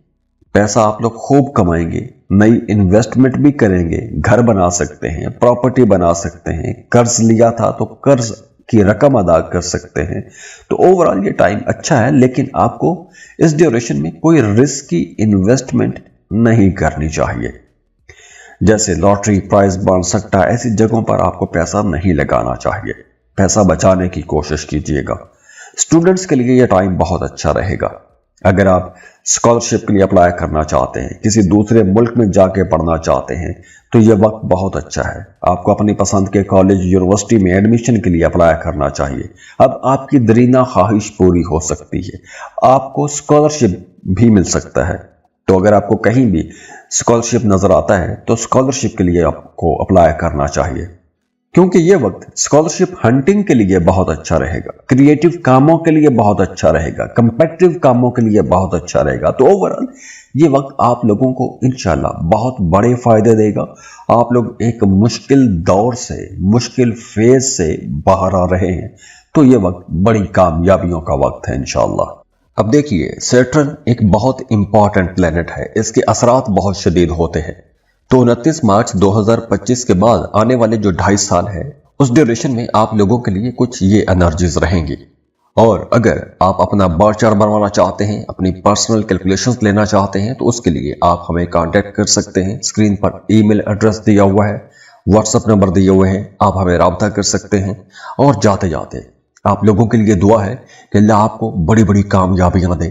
पैसा आप लोग खूब कमाएंगे, नई इन्वेस्टमेंट भी करेंगे, घर बना सकते हैं, प्रॉपर्टी बना सकते हैं, कर्ज लिया था तो कर्ज की रकम अदा कर सकते हैं। तो ओवरऑल ये टाइम अच्छा है, लेकिन आपको इस ड्यूरेशन में कोई रिस्की इन्वेस्टमेंट नहीं करनी चाहिए। जैसे लॉटरी, प्राइज बॉन्ड, सट्टा, ऐसी जगहों पर आपको पैसा नहीं लगाना चाहिए। पैसा बचाने की कोशिश कीजिएगा। स्टूडेंट्स के लिए यह टाइम बहुत अच्छा रहेगा। अगर आप स्कॉलरशिप के लिए अप्लाई करना चाहते हैं, किसी दूसरे मुल्क में जाके पढ़ना चाहते हैं, तो यह वक्त बहुत अच्छा है। आपको अपनी पसंद के कॉलेज, यूनिवर्सिटी में एडमिशन के लिए अप्लाई करना चाहिए। अब आपकी दरीना ख्वाहिश पूरी हो सकती है, आपको स्कॉलरशिप भी मिल सकता है। तो अगर आपको कहीं भी स्कॉलरशिप नजर आता है तो स्कॉलरशिप के लिए आपको अप्लाई करना चाहिए, क्योंकि ये वक्त स्कॉलरशिप हंटिंग के लिए बहुत अच्छा रहेगा, क्रिएटिव कामों के लिए बहुत अच्छा रहेगा, कम्पिटिटिव कामों के लिए बहुत अच्छा रहेगा। तो ओवरऑल ये वक्त आप लोगों को इंशाल्लाह बहुत बड़े फायदे देगा। आप लोग एक मुश्किल दौर से, मुश्किल फेज से बाहर आ रहे हैं, तो ये वक्त बड़ी कामयाबियों का वक्त है इंशाल्लाह। अब देखिए, सैटर्न एक बहुत इंपॉर्टेंट प्लेनेट है, इसके असरात बहुत शदीद होते हैं। तो 29 मार्च 2025 के बाद आने वाले जो 2.5 साल है, उस ड्यूरेशन में आप लोगों के लिए कुछ ये एनर्जीज रहेंगी। और अगर आप अपना बार चार्ट बनवाना चाहते हैं, अपनी पर्सनल कैलकुलेशंस लेना चाहते हैं, तो उसके लिए आप हमें कांटेक्ट कर सकते हैं। स्क्रीन पर ईमेल एड्रेस दिया हुआ है, व्हाट्सएप नंबर दिए हुए हैं, आप हमें राब्ता कर सकते हैं। और जाते जाते आप लोगों के लिए दुआ है कि अल्लाह आपको बड़ी बड़ी कामयाबियां दे,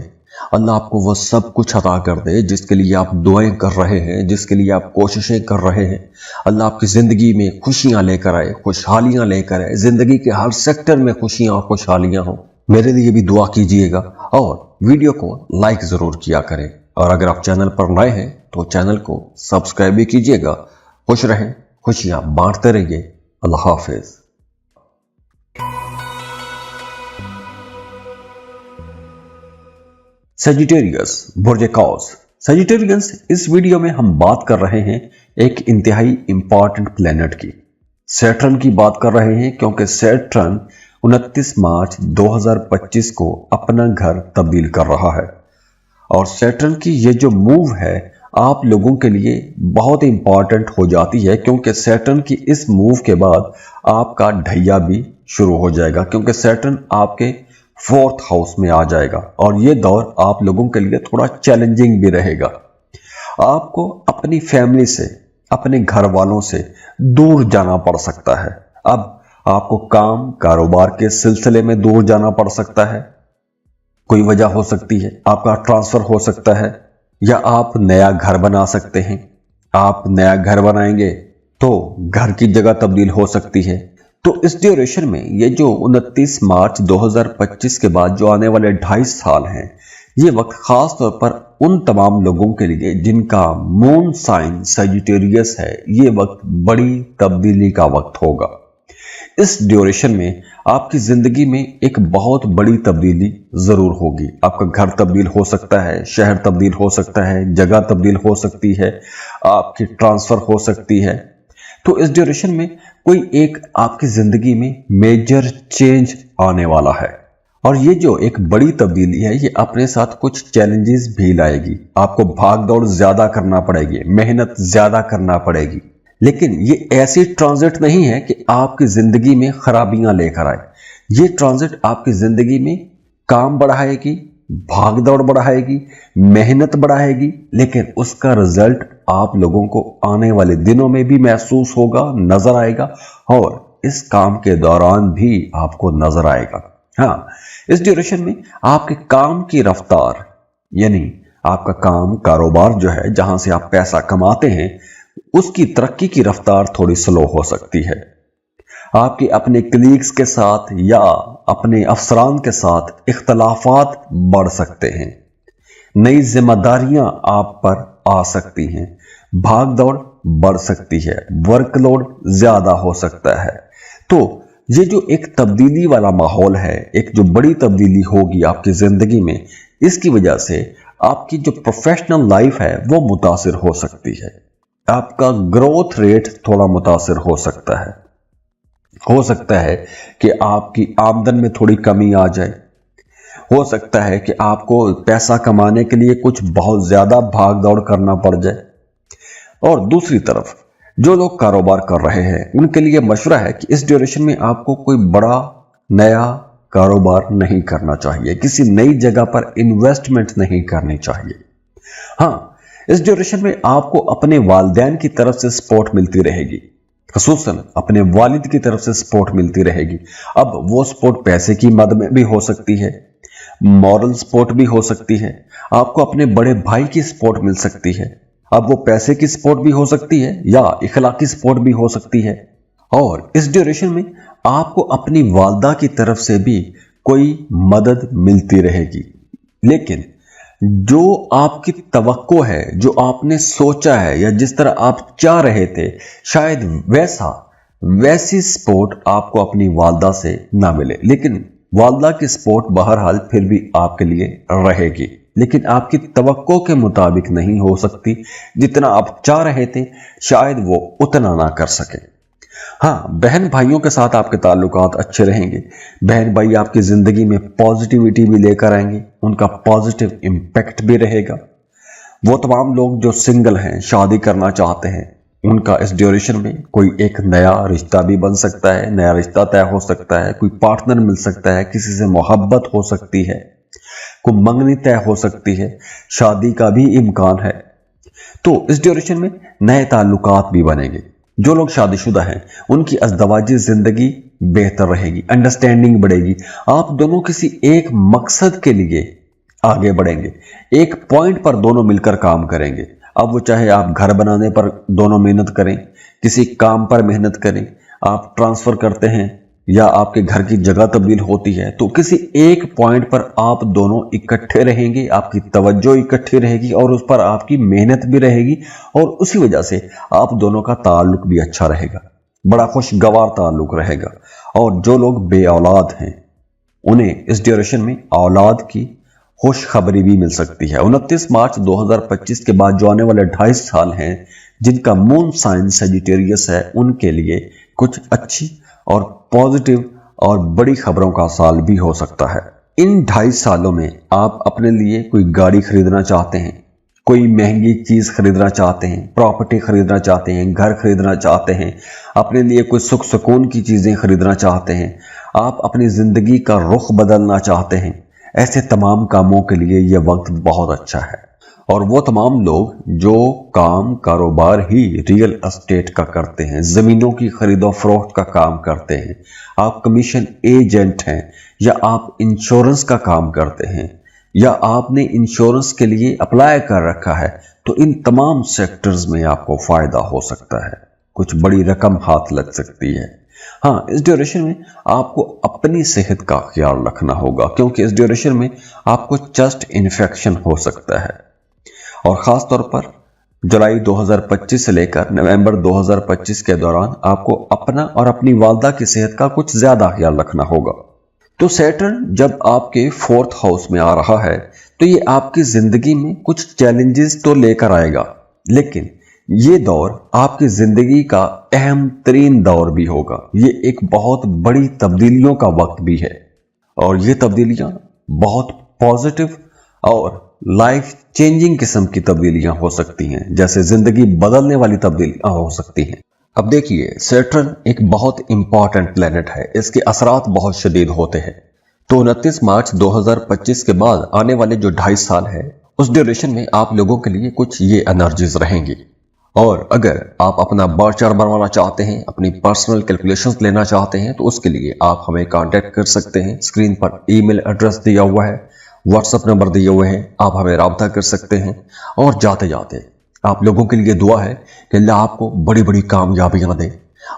अल्लाह आपको वो सब कुछ अता कर दे जिसके लिए आप दुआएं कर रहे हैं, जिसके लिए आप कोशिशें कर रहे हैं। अल्लाह आपकी ज़िंदगी में खुशियां लेकर आए, खुशहालियां लेकर आए, ज़िंदगी के हर सेक्टर में खुशियां और खुशहालियां हो। मेरे लिए भी दुआ कीजिएगा और वीडियो को लाइक ज़रूर किया करें। और अगर आप चैनल पर नए हैं तो चैनल को सब्सक्राइब भी कीजिएगा। खुश रहें, खुशियां बांटते रहिए। अल्लाह हाफिज़। सजिटेरियस, बुर्ज कौस। सजिटेरियंस, इस वीडियो में हम बात कर रहे हैं एक इंतहाई इंपॉर्टेंट प्लेनेट की, सैटर्न की बात कर रहे हैं, क्योंकि सैटर्न 29 मार्च 2025 को अपना घर तब्दील कर रहा है। और सैटर्न की ये जो मूव है आप लोगों के लिए बहुत इंपॉर्टेंट हो जाती है, क्योंकि सैटर्न की इस मूव के बाद आपका ढैया भी शुरू हो जाएगा, क्योंकि सैटर्न आपके 4th हाउस में आ जाएगा। और ये दौर आप लोगों के लिए थोड़ा चैलेंजिंग भी रहेगा। आपको अपनी फैमिली से, अपने घर वालों से दूर जाना पड़ सकता है। अब आपको काम कारोबार के सिलसिले में दूर जाना पड़ सकता है, कोई वजह हो सकती है, आपका ट्रांसफर हो सकता है, या आप नया घर बना सकते हैं। आप नया घर बनाएंगे तो घर की जगह तब्दील हो सकती है। तो इस ड्यूरेशन में ये जो 29 मार्च 2025 के बाद जो आने वाले 2.5 साल हैं, ये वक्त खास तौर पर उन तमाम लोगों के लिए जिनका मून साइन सजिटेरियस है, ये वक्त बड़ी तब्दीली का वक्त होगा। इस ड्यूरेशन में आपकी जिंदगी में एक बहुत बड़ी तब्दीली जरूर होगी। आपका घर तब्दील हो सकता है, शहर तब्दील हो सकता है, जगह तब्दील हो सकती है, आपकी ट्रांसफर हो सकती है। तो इस ड्यूरेशन में कोई एक आपकी जिंदगी में मेजर चेंज आने वाला है। और ये जो एक बड़ी तब्दीली है ये अपने साथ कुछ चैलेंजेस भी लाएगी। आपको भाग दौड़ ज्यादा करना पड़ेगी, मेहनत ज्यादा करना पड़ेगी, लेकिन ये ऐसी ट्रांजिट नहीं है कि आपकी जिंदगी में खराबियां लेकर आए। ये ट्रांजिट आपकी जिंदगी में काम बढ़ाएगी, भाग दौड़ बढ़ाएगी, मेहनत बढ़ाएगी, लेकिन उसका रिजल्ट आप लोगों को आने वाले दिनों में भी महसूस होगा, नजर आएगा, और इस काम के दौरान भी आपको नजर आएगा। हाँ, इस ड्यूरेशन में आपके काम की रफ्तार, यानी आपका काम कारोबार जो है जहां से आप पैसा कमाते हैं, उसकी तरक्की की रफ्तार थोड़ी स्लो हो सकती है। आपके अपने कलीग्स के साथ या अपने अफसरान के साथ इख्तलाफात बढ़ सकते हैं, नई जिम्मेदारियां आप पर आ सकती हैं, भाग दौड़ बढ़ सकती है, वर्कलोड ज्यादा हो सकता है। तो ये जो एक तब्दीली वाला माहौल है, एक जो बड़ी तब्दीली होगी आपकी जिंदगी में, इसकी वजह से आपकी जो प्रोफेशनल लाइफ है वो मुतासिर हो सकती है। आपका ग्रोथ रेट थोड़ा मुतासिर हो सकता है। हो सकता है कि आपकी आमदन में थोड़ी कमी आ जाए। हो सकता है कि आपको पैसा कमाने के लिए कुछ बहुत ज्यादा भाग दौड़ करना पड़ जाए। और दूसरी तरफ जो लोग कारोबार कर रहे हैं उनके लिए मशवरा है कि इस ड्यूरेशन में आपको कोई बड़ा नया कारोबार नहीं करना चाहिए, किसी नई जगह पर इन्वेस्टमेंट नहीं करनी चाहिए। हाँ, इस ड्यूरेशन में आपको अपने वालिदैन की तरफ से सपोर्ट मिलती रहेगी, खसूसन अपने वालिद की तरफ से सपोर्ट मिलती रहेगी। अब वो सपोर्ट पैसे की मद में भी हो सकती है, मॉरल सपोर्ट भी हो सकती है, आपको अपने बड़े भाई की सपोर्ट मिल सकती है। अब वो पैसे की सपोर्ट भी हो सकती है या इखलाकी सपोर्ट भी हो सकती है। और इस ड्यूरेशन में आपको अपनी वालदा की तरफ से भी कोई मदद मिलती रहेगी, लेकिन जो आपकी तवक्को है, जो आपने सोचा है या जिस तरह आप चाह रहे थे, शायद वैसी सपोर्ट आपको अपनी वालदा से ना मिले। लेकिन वालदा की सपोर्ट बहरहाल फिर भी आपके लिए रहेगी, लेकिन आपकी तवक्को के मुताबिक नहीं हो सकती। जितना आप चाह रहे थे शायद वो उतना ना कर सके। हाँ, बहन भाइयों के साथ आपके ताल्लुकात अच्छे रहेंगे। बहन भाई आपकी जिंदगी में पॉजिटिविटी भी लेकर आएंगे, उनका पॉजिटिव इम्पैक्ट भी रहेगा। वो तमाम लोग जो सिंगल हैं, शादी करना चाहते हैं, उनका इस ड्यूरेशन में कोई एक नया रिश्ता भी बन सकता है, नया रिश्ता तय हो सकता है, कोई पार्टनर मिल सकता है, किसी से मोहब्बत हो सकती है, कोई मंगनी तय हो सकती है, शादी का भी इम्कान है। तो इस ड्यूरेशन में नए ताल्लुकात भी बनेंगे। जो लोग शादीशुदा हैं उनकी अज़दवाजी जिंदगी बेहतर रहेगी, अंडरस्टैंडिंग बढ़ेगी। आप दोनों किसी एक मकसद के लिए आगे बढ़ेंगे, एक पॉइंट पर दोनों मिलकर काम करेंगे। अब वो चाहे आप घर बनाने पर दोनों मेहनत करें, किसी काम पर मेहनत करें, आप ट्रांसफर करते हैं या आपके घर की जगह तब्दील होती है, तो किसी एक पॉइंट पर आप दोनों इकट्ठे रहेंगे, आपकी तवज्जो इकट्ठी रहेगी और उस पर आपकी मेहनत भी रहेगी, और उसी वजह से आप दोनों का ताल्लुक भी अच्छा रहेगा, बड़ा खुशगवार ताल्लुक रहेगा। और जो लोग बे औलाद हैं उन्हें इस ड्यूरेशन में औलाद की खुशखबरी भी मिल सकती है। 29 मार्च 2025 के बाद जो आने वाले 2.5 साल हैं, जिनका मून साइन सजिटेरियस है, उनके लिए कुछ अच्छी और पॉजिटिव और बड़ी खबरों का साल भी हो सकता है। इन 2.5 सालों में आप अपने लिए कोई गाड़ी खरीदना चाहते हैं, कोई महंगी चीज खरीदना चाहते हैं, प्रॉपर्टी खरीदना चाहते हैं, घर खरीदना चाहते हैं, अपने लिए कोई सुख सुकून की चीजें खरीदना चाहते हैं, आप अपनी जिंदगी का रुख बदलना चाहते हैं, ऐसे तमाम कामों के लिए यह वक्त बहुत अच्छा है। और वो तमाम लोग जो काम कारोबार ही रियल एस्टेट का करते हैं, जमीनों की खरीदो फरोख्त का काम करते हैं, आप कमीशन एजेंट हैं, या आप इंश्योरेंस का काम करते हैं, या आपने इंश्योरेंस के लिए अप्लाई कर रखा है, तो इन तमाम सेक्टर्स में आपको फायदा हो सकता है, कुछ बड़ी रकम हाथ लग सकती है। हाँ, इस ड्यूरेशन में आपको अपनी सेहत का ख्याल रखना होगा, क्योंकि इस ड्यूरेशन में आपको चेस्ट इन्फेक्शन हो सकता है। और खास तौर पर जुलाई 2025 से लेकर नवंबर 2025 के दौरान आपको अपना और अपनी वालदा की सेहत का कुछ ज्यादा ख्याल रखना होगा। तो सैटर्न जब आपके 4th हाउस में आ रहा है तो ये आपकी जिंदगी में कुछ चैलेंजेस तो लेकर आएगा, लेकिन ये दौर आपकी जिंदगी का अहम तरीन दौर भी होगा। ये एक बहुत बड़ी तब्दीलियों का वक्त भी है। और ये तब्दीलियां बहुत पॉजिटिव और लाइफ चेंजिंग किस्म की तब्दीलियां हो सकती हैं, जैसे जिंदगी बदलने वाली तब्दीलियां हो सकती हैं। अब देखिए, सैटर्न एक बहुत इंपॉर्टेंट प्लेनेट है, इसके असरात बहुत शदीद होते हैं। तो 29 मार्च 2025 के बाद आने वाले जो 2.5 साल है, उस ड्यूरेशन में आप लोगों के लिए कुछ ये एनर्जीज रहेंगी। और अगर आप अपना बर्थ चार्ट बनवाना चाहते हैं, अपनी पर्सनल कैलकुलेशंस लेना चाहते हैं, तो उसके लिए आप हमें कांटेक्ट कर सकते हैं। स्क्रीन पर ईमेल एड्रेस दिया हुआ है, व्हाट्सएप नंबर दिए हुए हैं, आप हमें राब्ता कर सकते हैं। और जाते जाते आप लोगों के लिए दुआ है कि अल्लाह आपको बड़ी बड़ी कामयाबियां दे,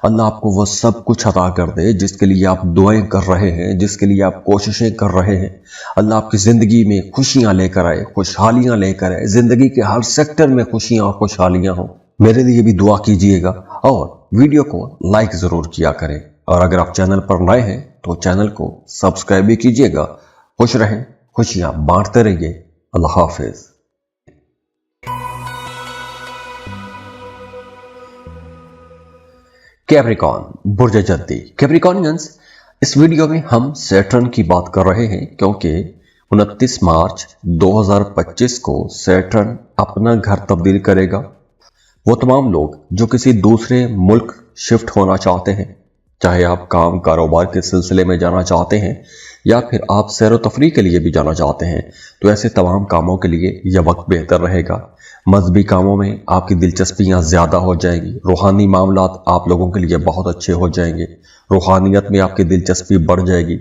अल्लाह आपको वो सब कुछ अता कर दे जिसके लिए आप दुआएं कर रहे हैं, जिसके लिए आप कोशिशें कर रहे हैं। अल्लाह आपकी ज़िंदगी में खुशियां लेकर आए, खुशहालियां लेकर आए, ज़िंदगी के हर सेक्टर में खुशियां और खुशहालियां हो। मेरे लिए भी दुआ कीजिएगा और वीडियो को लाइक ज़रूर किया करें। और अगर आप चैनल पर नए हैं तो चैनल को सब्सक्राइब भी कीजिएगा। खुश रहें, खुशियां बांटते रहिए। अल्लाह हाफिज। कैप्रिकॉर्न, बुर्ज जद्दी। कैप्रिकॉर्नियंस, इस वीडियो में हम सैटर्न की बात कर रहे हैं क्योंकि 29 मार्च 2025 को सैटर्न अपना घर तब्दील करेगा। वो तमाम लोग जो किसी दूसरे मुल्क शिफ्ट होना चाहते हैं, चाहे आप काम कारोबार के सिलसिले में जाना चाहते हैं या फिर आप सैर व तफरीह के लिए भी जाना चाहते हैं, तो ऐसे तमाम कामों के लिए यह वक्त बेहतर रहेगा। मजहबी कामों में आपकी दिलचस्पियां ज़्यादा हो जाएंगी, रूहानी मामलात आप लोगों के लिए बहुत अच्छे हो जाएंगे, रूहानियत में आपकी दिलचस्पी बढ़ जाएगी।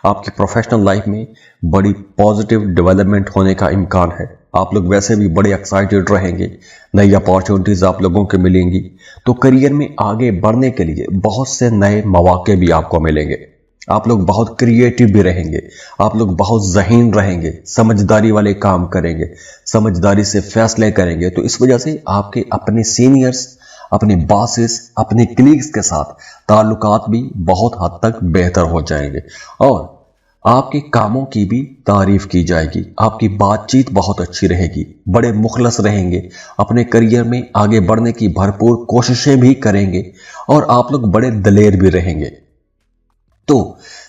आपकी प्रोफेशनल लाइफ में बड़ी पॉजिटिव डेवलपमेंट होने का इम्कान है। आप लोग वैसे भी बड़े एक्साइटेड रहेंगे, नई अपॉर्चुनिटीज़ आप लोगों को मिलेंगी। तो करियर में आगे बढ़ने के लिए बहुत से नए मौके भी आपको मिलेंगे। आप लोग बहुत क्रिएटिव भी रहेंगे, आप लोग बहुत ज़हीन रहेंगे, समझदारी वाले काम करेंगे, समझदारी से फैसले करेंगे। तो इस वजह से आपके अपने सीनियर्स, अपने बॉसेस, अपने कलीग्स के साथ ताल्लुकात भी बहुत हद तक बेहतर हो जाएंगे और आपके कामों की भी तारीफ की जाएगी। आपकी बातचीत बहुत अच्छी रहेगी, बड़े मुखलस रहेंगे, अपने करियर में आगे बढ़ने की भरपूर कोशिशें भी करेंगे और आप लोग बड़े दलेर भी रहेंगे। तो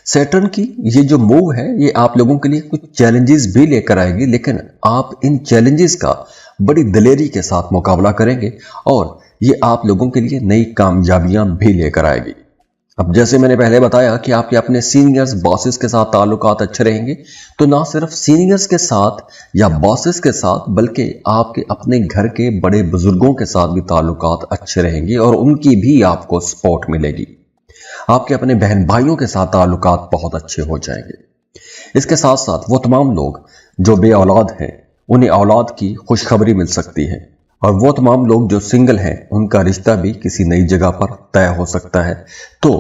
सैटर्न की ये जो मूव है, ये आप लोगों के लिए कुछ चैलेंजेस भी लेकर आएगी, लेकिन आप इन चैलेंजेस का बड़ी दलेरी के साथ मुकाबला करेंगे और ये आप लोगों के लिए नई कामयाबियां भी लेकर आएगी। अब जैसे मैंने पहले बताया कि आपके अपने सीनियर्स, बॉसेस के साथ ताल्लुकात अच्छे रहेंगे, तो ना सिर्फ सीनियर्स के साथ या बॉसेस के साथ, बल्कि आपके अपने घर के बड़े बुजुर्गों के साथ भी ताल्लुकात अच्छे रहेंगे और उनकी भी आपको सपोर्ट मिलेगी। आपके अपने बहन भाइयों के साथ ताल्लुकात बहुत अच्छे हो जाएंगे। इसके साथ साथ वो तमाम लोग जो बे औलाद हैं, उन्हें औलाद की खुशखबरी मिल सकती है और वो तमाम लोग जो सिंगल हैं, उनका रिश्ता भी किसी नई जगह पर तय हो सकता है। तो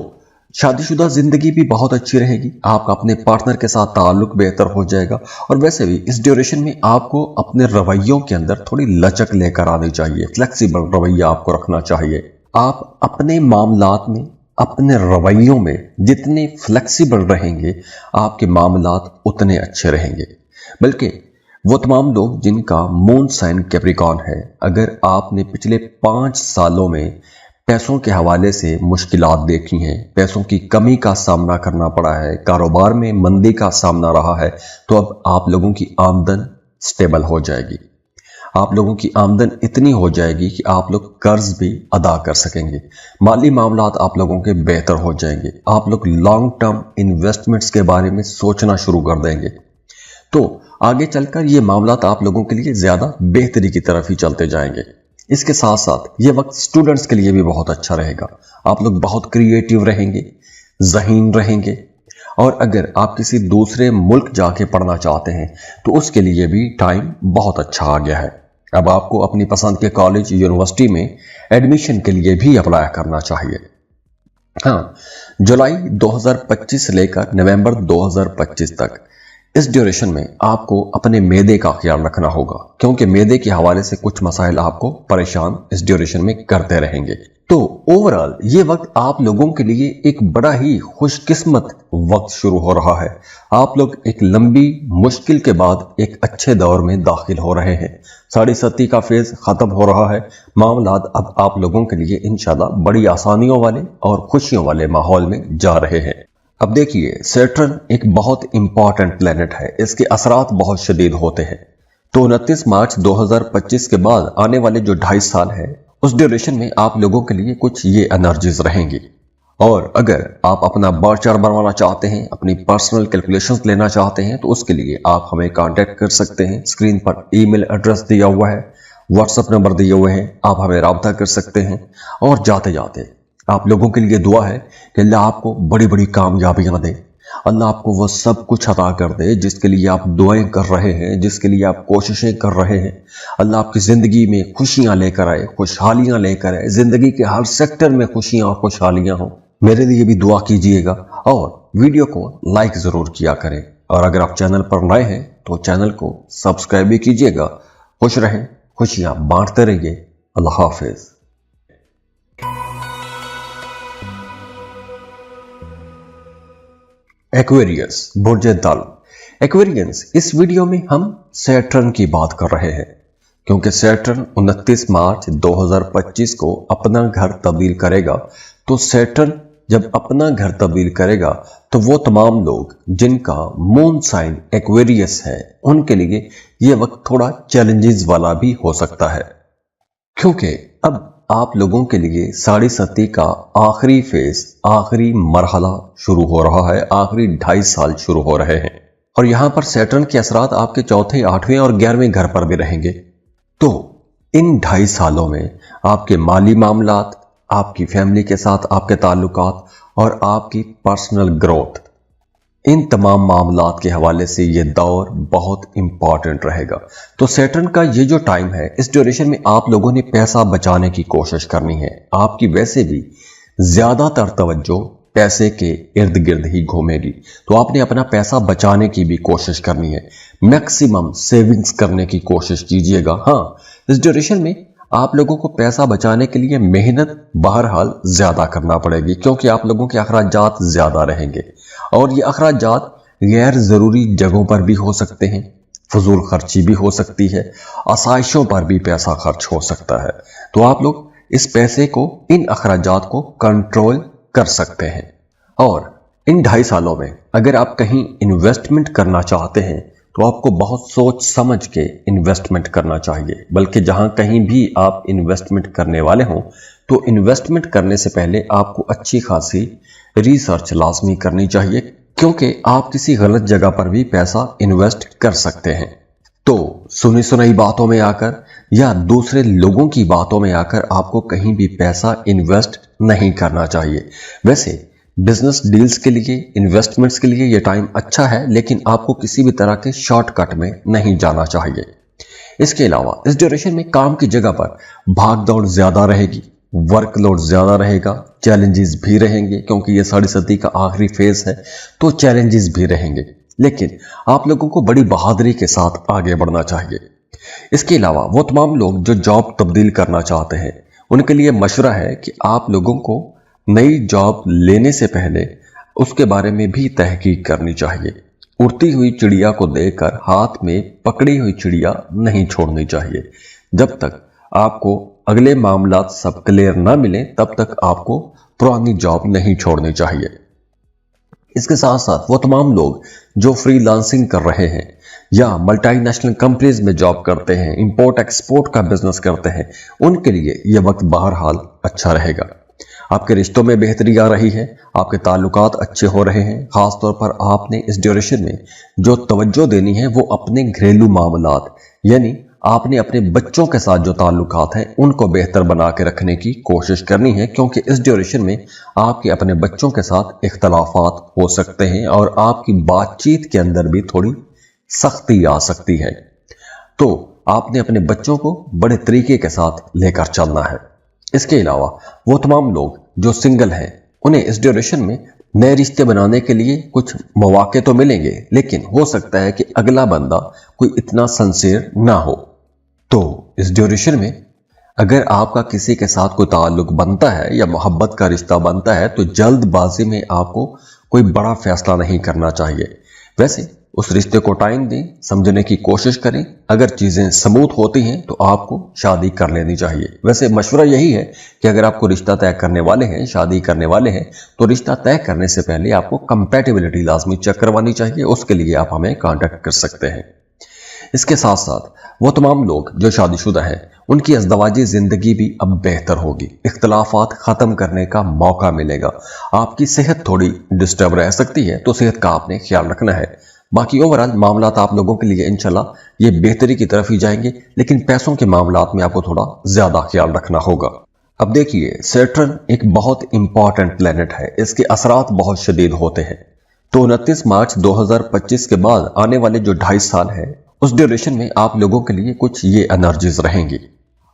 शादीशुदा जिंदगी भी बहुत अच्छी रहेगी, आपका अपने पार्टनर के साथ ताल्लुक बेहतर हो जाएगा। और वैसे भी इस ड्यूरेशन में आपको अपने रवैयों के अंदर थोड़ी लचक लेकर आनी चाहिए, फ्लेक्सिबल रवैया आपको रखना चाहिए। आप अपने मामलात में, अपने रवैयों में जितने फ्लेक्सिबल रहेंगे, आपके मामलात उतने अच्छे रहेंगे। बल्कि वो तमाम लोग जिनका मून साइन कैप्रिकॉर्न है, अगर आपने पिछले 5 सालों में पैसों के हवाले से मुश्किलात देखी हैं, पैसों की कमी का सामना करना पड़ा है, कारोबार में मंदी का सामना रहा है, तो अब आप लोगों की आमदन स्टेबल हो जाएगी। आप लोगों की आमदन इतनी हो जाएगी कि आप लोग कर्ज भी अदा कर सकेंगे। माली मामलात आप लोगों के बेहतर हो जाएंगे। आप लोग लॉन्ग टर्म इन्वेस्टमेंट्स के बारे में सोचना शुरू कर देंगे। तो आगे चलकर ये मामलात आप लोगों के लिए ज़्यादा बेहतरी की तरफ ही चलते जाएंगे। इसके साथ साथ ये वक्त स्टूडेंट्स के लिए भी बहुत अच्छा रहेगा। आप लोग बहुत क्रिएटिव रहेंगे, ज़हीन रहेंगे और अगर आप किसी दूसरे मुल्क जाके पढ़ना चाहते हैं तो उसके लिए भी टाइम बहुत अच्छा आ गया है। अब आपको अपनी पसंद के कॉलेज, यूनिवर्सिटी में एडमिशन के लिए भी अप्लाई करना चाहिए। हाँ, जुलाई 2025 से लेकर नवंबर 2025 तक इस ड्यूरेशन में आपको अपने मैदे का ख्याल रखना होगा, क्योंकि मैदे के हवाले से कुछ मसाइल आपको परेशान इस ड्यूरेशन में करते रहेंगे। तो ओवरऑल ये वक्त आप लोगों के लिए एक बड़ा ही खुशकिस्मत वक्त शुरू हो रहा है। आप लोग एक लंबी मुश्किल के बाद एक अच्छे दौर में दाखिल हो रहे हैं। 7.5 का फेज खत्म हो रहा है। मामलात अब आप लोगों के लिए इंशाल्लाह बड़ी आसानियों वाले और खुशियों वाले माहौल में जा रहे हैं। अब देखिए, सैटर्न एक बहुत इंपॉर्टेंट प्लेनेट है, इसके असरात बहुत शदीद होते हैं। तो 29 मार्च 2025 के बाद आने वाले जो 2.5 साल है, उस ड्यूरेशन में आप लोगों के लिए कुछ ये एनर्जीज रहेंगी। और अगर आप अपना बर्थ चार्ट बनवाना चाहते हैं, अपनी पर्सनल कैलकुलेशंस लेना चाहते हैं, तो उसके लिए आप हमें कांटेक्ट कर सकते हैं। स्क्रीन पर ईमेल एड्रेस दिया हुआ है, व्हाट्सएप नंबर दिए हुए हैं, आप हमें राब्ता कर सकते हैं। और जाते जाते आप लोगों के लिए दुआ है कि अल्लाह आपको बड़ी बड़ी कामयाबियां दे, अल्लाह आपको वो सब कुछ अता कर दे जिसके लिए आप दुआएं कर रहे हैं, जिसके लिए आप कोशिशें कर रहे हैं। अल्लाह आपकी जिंदगी में खुशियां लेकर आए, खुशहालियां लेकर आए, जिंदगी के हर सेक्टर में खुशियां और खुशहालियां हो। मेरे लिए भी दुआ कीजिएगा और वीडियो को लाइक जरूर किया करें। और अगर आप चैनल पर नए हैं तो चैनल को सब्सक्राइब भी कीजिएगा। खुश रहें, खुशियां बांटते रहिए। अल्लाह हाफिज। एक्वेरियस, बुर्ज दल। एक्वेरियंस, इस वीडियो में हम सैटर्न की बात कर रहे हैं, क्योंकि सैटर्न 29 मार्च 2025 को अपना घर तब्दील करेगा। तो सैटर्न जब अपना घर तब्दील करेगा तो वो तमाम लोग जिनका मून साइन एक्वेरियस है, उनके लिए ये वक्त थोड़ा चैलेंजेस वाला भी हो सकता है, क्योंकि अब आप लोगों के लिए साढ़े सती का आखिरी फेज, आखिरी मरहला शुरू हो रहा है, आखिरी 2.5 साल शुरू हो रहे हैं। और यहां पर सैटर्न के असरात आपके चौथे, 8वें और 11वें घर पर भी रहेंगे। तो इन 2.5 सालों में आपके माली मामलात, आपकी फैमिली के साथ आपके ताल्लुकात और आपकी पर्सनल ग्रोथ, इन तमाम मामलात के हवाले से ये दौर बहुत इंपॉर्टेंट रहेगा। तो सैटर्न का ये जो टाइम है, इस ड्यूरेशन में आप लोगों ने पैसा बचाने की कोशिश करनी है। आपकी वैसे भी ज्यादातर तवज्जो पैसे के इर्द गिर्द ही घूमेगी, तो आपने अपना पैसा बचाने की भी कोशिश करनी है। मैक्सिमम सेविंग्स करने की कोशिश कीजिएगा। हाँ, इस ड्यूरेशन में आप लोगों को पैसा बचाने के लिए मेहनत बहरहाल ज्यादा करना पड़ेगी, क्योंकि आप लोगों के अखराजात ज्यादा रहेंगे और ये अखराजात गैर जरूरी जगहों पर भी हो सकते हैं, फजूल खर्ची भी हो सकती है, आसाइशों पर भी पैसा खर्च हो सकता है। तो आप लोग इस पैसे को, इन अखराजात को कंट्रोल कर सकते हैं। और इन 2.5 सालों में अगर आप कहीं इन्वेस्टमेंट करना चाहते हैं तो आपको बहुत सोच समझ के इन्वेस्टमेंट करना चाहिए। बल्कि जहां कहीं भी आप इन्वेस्टमेंट करने वाले हों तो इन्वेस्टमेंट करने से पहले आपको अच्छी खासी रिसर्च लाजमी करनी चाहिए, क्योंकि आप किसी गलत जगह पर भी पैसा इन्वेस्ट कर सकते हैं। तो सुनी सुनाई बातों में आकर या दूसरे लोगों की बातों में आकर आपको कहीं भी पैसा इन्वेस्ट नहीं करना चाहिए। वैसे बिजनेस डील्स के लिए, इन्वेस्टमेंट्स के लिए ये टाइम अच्छा है, लेकिन आपको किसी भी तरह के शॉर्टकट में नहीं जाना चाहिए। इसके अलावा इस ड्यूरेशन में काम की जगह पर भाग दौड़ ज्यादा रहेगी, वर्कलोड ज्यादा रहेगा, चैलेंजेस भी रहेंगे, क्योंकि ये साढ़े सदी का आखिरी फेज है, तो चैलेंजेस भी रहेंगे। लेकिन आप लोगों को बड़ी बहादुरी के साथ आगे बढ़ना चाहिए। इसके अलावा वो तमाम लोग जो जॉब तब्दील करना चाहते हैं, उनके लिए मशवरा है कि आप लोगों को नई जॉब लेने से पहले उसके बारे में भी तहकीक करनी चाहिए। उड़ती हुई चिड़िया को देखकर हाथ में पकड़ी हुई चिड़िया नहीं छोड़नी चाहिए। जब तक आपको अगले मामलात सब क्लियर ना मिले, तब तक आपको पुरानी जॉब नहीं छोड़नी चाहिए। इसके साथ साथ वो तमाम लोग जो फ्रीलांसिंग कर रहे हैं या मल्टीनेशनल कंपनीज में जॉब करते हैं, इंपोर्ट एक्सपोर्ट का बिजनेस करते हैं, उनके लिए यह वक्त बहरहाल अच्छा रहेगा। आपके रिश्तों में बेहतरी आ रही है, आपके ताल्लुकात अच्छे हो रहे हैं। खास तौर पर आपने इस ड्यूरेशन में जो तवज्जो देनी है वो अपने घरेलू मामलात, यानी आपने अपने बच्चों के साथ जो ताल्लुकात हैं उनको बेहतर बना के रखने की कोशिश करनी है, क्योंकि इस ड्यूरेशन में आपके अपने बच्चों के साथ इख्तलाफात हो सकते हैं और आपकी बातचीत के अंदर भी थोड़ी सख्ती आ सकती है। तो आपने अपने बच्चों को बड़े तरीके के साथ लेकर चलना है। इसके अलावा वो तमाम लोग जो सिंगल हैं, उन्हें इस ड्यूरेशन में नए रिश्ते बनाने के लिए कुछ मौके तो मिलेंगे, लेकिन हो सकता है कि अगला बंदा कोई इतना सिंसियर ना हो। तो इस ड्यूरेशन में अगर आपका किसी के साथ कोई ताल्लुक बनता है या मोहब्बत का रिश्ता बनता है, तो जल्दबाजी में आपको कोई बड़ा फैसला नहीं करना चाहिए। वैसे उस रिश्ते को टाइम दें, समझने की कोशिश करें। अगर चीजें स्मूथ होती हैं तो आपको शादी कर लेनी चाहिए। वैसे मशवरा यही है कि अगर आपको रिश्ता तय करने वाले हैं, शादी करने वाले हैं, तो रिश्ता तय करने से पहले आपको कंपैटिबिलिटी लाजमी चेक करवानी चाहिए। उसके लिए आप हमें कांटेक्ट कर सकते हैं। इसके साथ साथ वो तमाम लोग जो शादीशुदा हैं, उनकी अज़दवाजी जिंदगी भी अब बेहतर होगी। इख्तलाफात खत्म करने का मौका मिलेगा। आपकी सेहत थोड़ी डिस्टर्ब रह सकती है, तो सेहत का आपने ख्याल रखना है। बाकी ओवरऑल मामलात आप लोगों के लिए इंशाल्लाह ये बेहतरी की तरफ ही जाएंगे, लेकिन पैसों के मामलात में आपको थोड़ा ज्यादा ख्याल रखना होगा। अब देखिए, सैटर्न एक बहुत इंपॉर्टेंट प्लेनेट है। इसके असरात बहुत शदीद होते हैं। तो 29 मार्च 2025 के बाद आने वाले जो 2.5 साल है, उस ड्यूरेशन में आप लोगों के लिए कुछ ये एनर्जीज रहेंगी।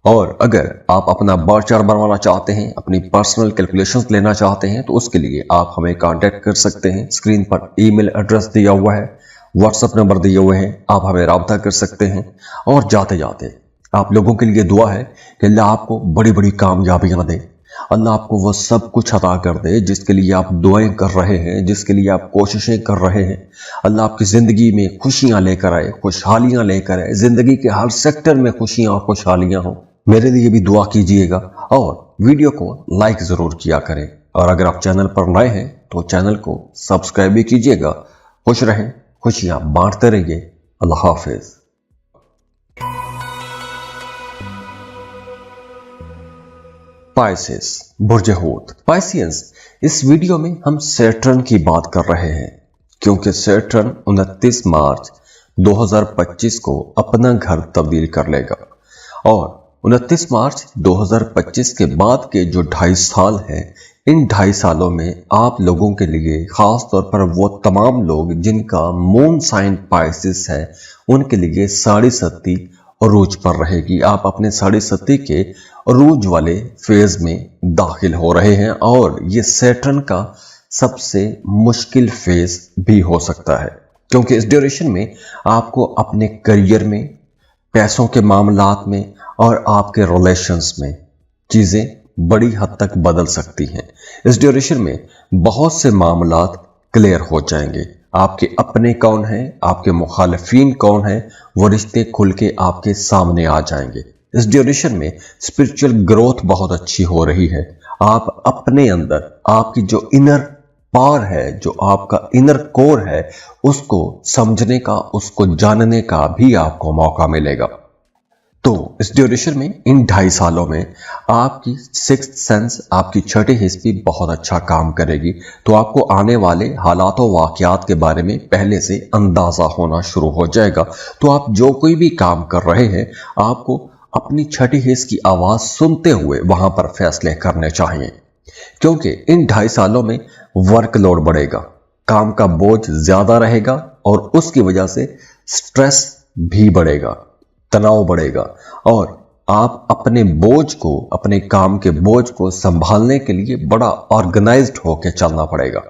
और अगर आप अपना बार चार्ट बनवाना चाहते हैं, अपनी पर्सनल कैलकुलेशंस लेना चाहते हैं, तो उसके लिए आप हमें कांटेक्ट कर सकते हैं। स्क्रीन पर ईमेल एड्रेस दिया हुआ है, व्हाट्सएप नंबर दिए हुए हैं, आप हमें राब्ता कर सकते हैं। और जाते जाते आप लोगों के लिए दुआ है कि अल्लाह आपको बड़ी बड़ी कामयाबियां दे। अल्लाह आपको वो सब कुछ अता कर दे जिसके लिए आप दुआएं कर रहे हैं, जिसके लिए आप कोशिशें कर रहे हैं। अल्लाह आपकी जिंदगी में खुशियां लेकर आए, खुशहालियां लेकर आए। जिंदगी के हर सेक्टर में खुशियां और खुशहालियां हो। मेरे लिए भी दुआ कीजिएगा और वीडियो को लाइक जरूर किया करें। और अगर आप चैनल पर नए हैं तो चैनल को सब्सक्राइब भी कीजिएगा। खुश रहें, खुशियां बांटते रहिए। अल्लाह हाफिज। पाइसेस, बुर्ज हूत। पाइसियंस, इस वीडियो में हम सैटर्न की बात कर रहे हैं, क्योंकि सैटर्न 29 मार्च 2025 को अपना घर तब्दील कर लेगा। और 29 मार्च 2025 के बाद के जो 2.5 साल हैं, इन 2.5 सालों में आप लोगों के लिए, खास तौर पर वो तमाम लोग जिनका मून साइन पाइसेस है, उनके लिए 7.5 अरूज पर रहेगी। आप अपने 7.5 के अरूज वाले फेज में दाखिल हो रहे हैं और ये सैटर्न का सबसे मुश्किल फेज भी हो सकता है, क्योंकि इस ड्यूरेशन में आपको अपने करियर में, पैसों के मामलात में और आपके रिलेशंस में चीजें बड़ी हद तक बदल सकती हैं। इस ड्यूरेशन में बहुत से मामलात क्लियर हो जाएंगे। आपके अपने कौन हैं, आपके मुखालिफिन कौन हैं, वो रिश्ते खुल के आपके सामने आ जाएंगे। इस ड्यूरेशन में स्पिरिचुअल ग्रोथ बहुत अच्छी हो रही है। आप अपने अंदर आपकी जो इनर पावर है, जो आपका इनर कोर है, उसको समझने का, उसको जानने का भी आपको मौका मिलेगा। तो इस ड्यूरेशन में, इन 2.5 सालों में आपकी सिक्स्थ सेंस, आपकी छठी हिस्स भी बहुत अच्छा काम करेगी। तो आपको आने वाले हालातों वाकयात के बारे में पहले से अंदाजा होना शुरू हो जाएगा। तो आप जो कोई भी काम कर रहे हैं, आपको अपनी छठी हिस्स की आवाज सुनते हुए वहां पर फैसले करने चाहिए, क्योंकि इन 2.5 सालों में वर्कलोड बढ़ेगा, काम का बोझ ज्यादा रहेगा और उसकी वजह से स्ट्रेस भी बढ़ेगा, तनाव बढ़ेगा और आप अपने बोझ को, अपने काम के बोझ को संभालने के लिए बड़ा ऑर्गेनाइज्ड होकर चलना पड़ेगा।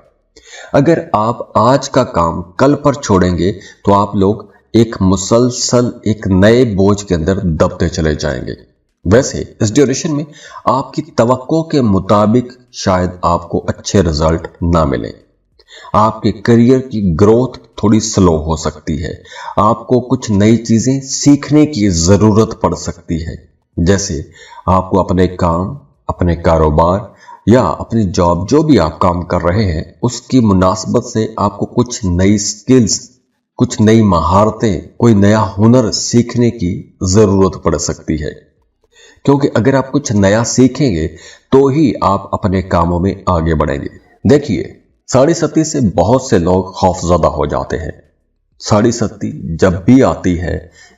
अगर आप आज का काम कल पर छोड़ेंगे तो आप लोग एक मुसलसल एक नए बोझ के अंदर दबते चले जाएंगे। वैसे इस ड्यूरेशन में आपकी तवक्को के मुताबिक शायद आपको अच्छे रिजल्ट ना मिले। आपके करियर की ग्रोथ थोड़ी स्लो हो सकती है। आपको कुछ नई चीजें सीखने की जरूरत पड़ सकती है, जैसे आपको अपने काम, अपने कारोबार या अपनी जॉब, जो भी आप काम कर रहे हैं, उसकी मुनासबत से आपको कुछ नई स्किल्स, कुछ नई महारतें, कोई नया हुनर सीखने की जरूरत पड़ सकती है। क्योंकि अगर आप कुछ नया सीखेंगे तो ही आप अपने कामों में आगे बढ़ेंगे। देखिए, 7.5 से बहुत से लोग खौफजदा हो जाते हैं। 7.5 जब भी आती है,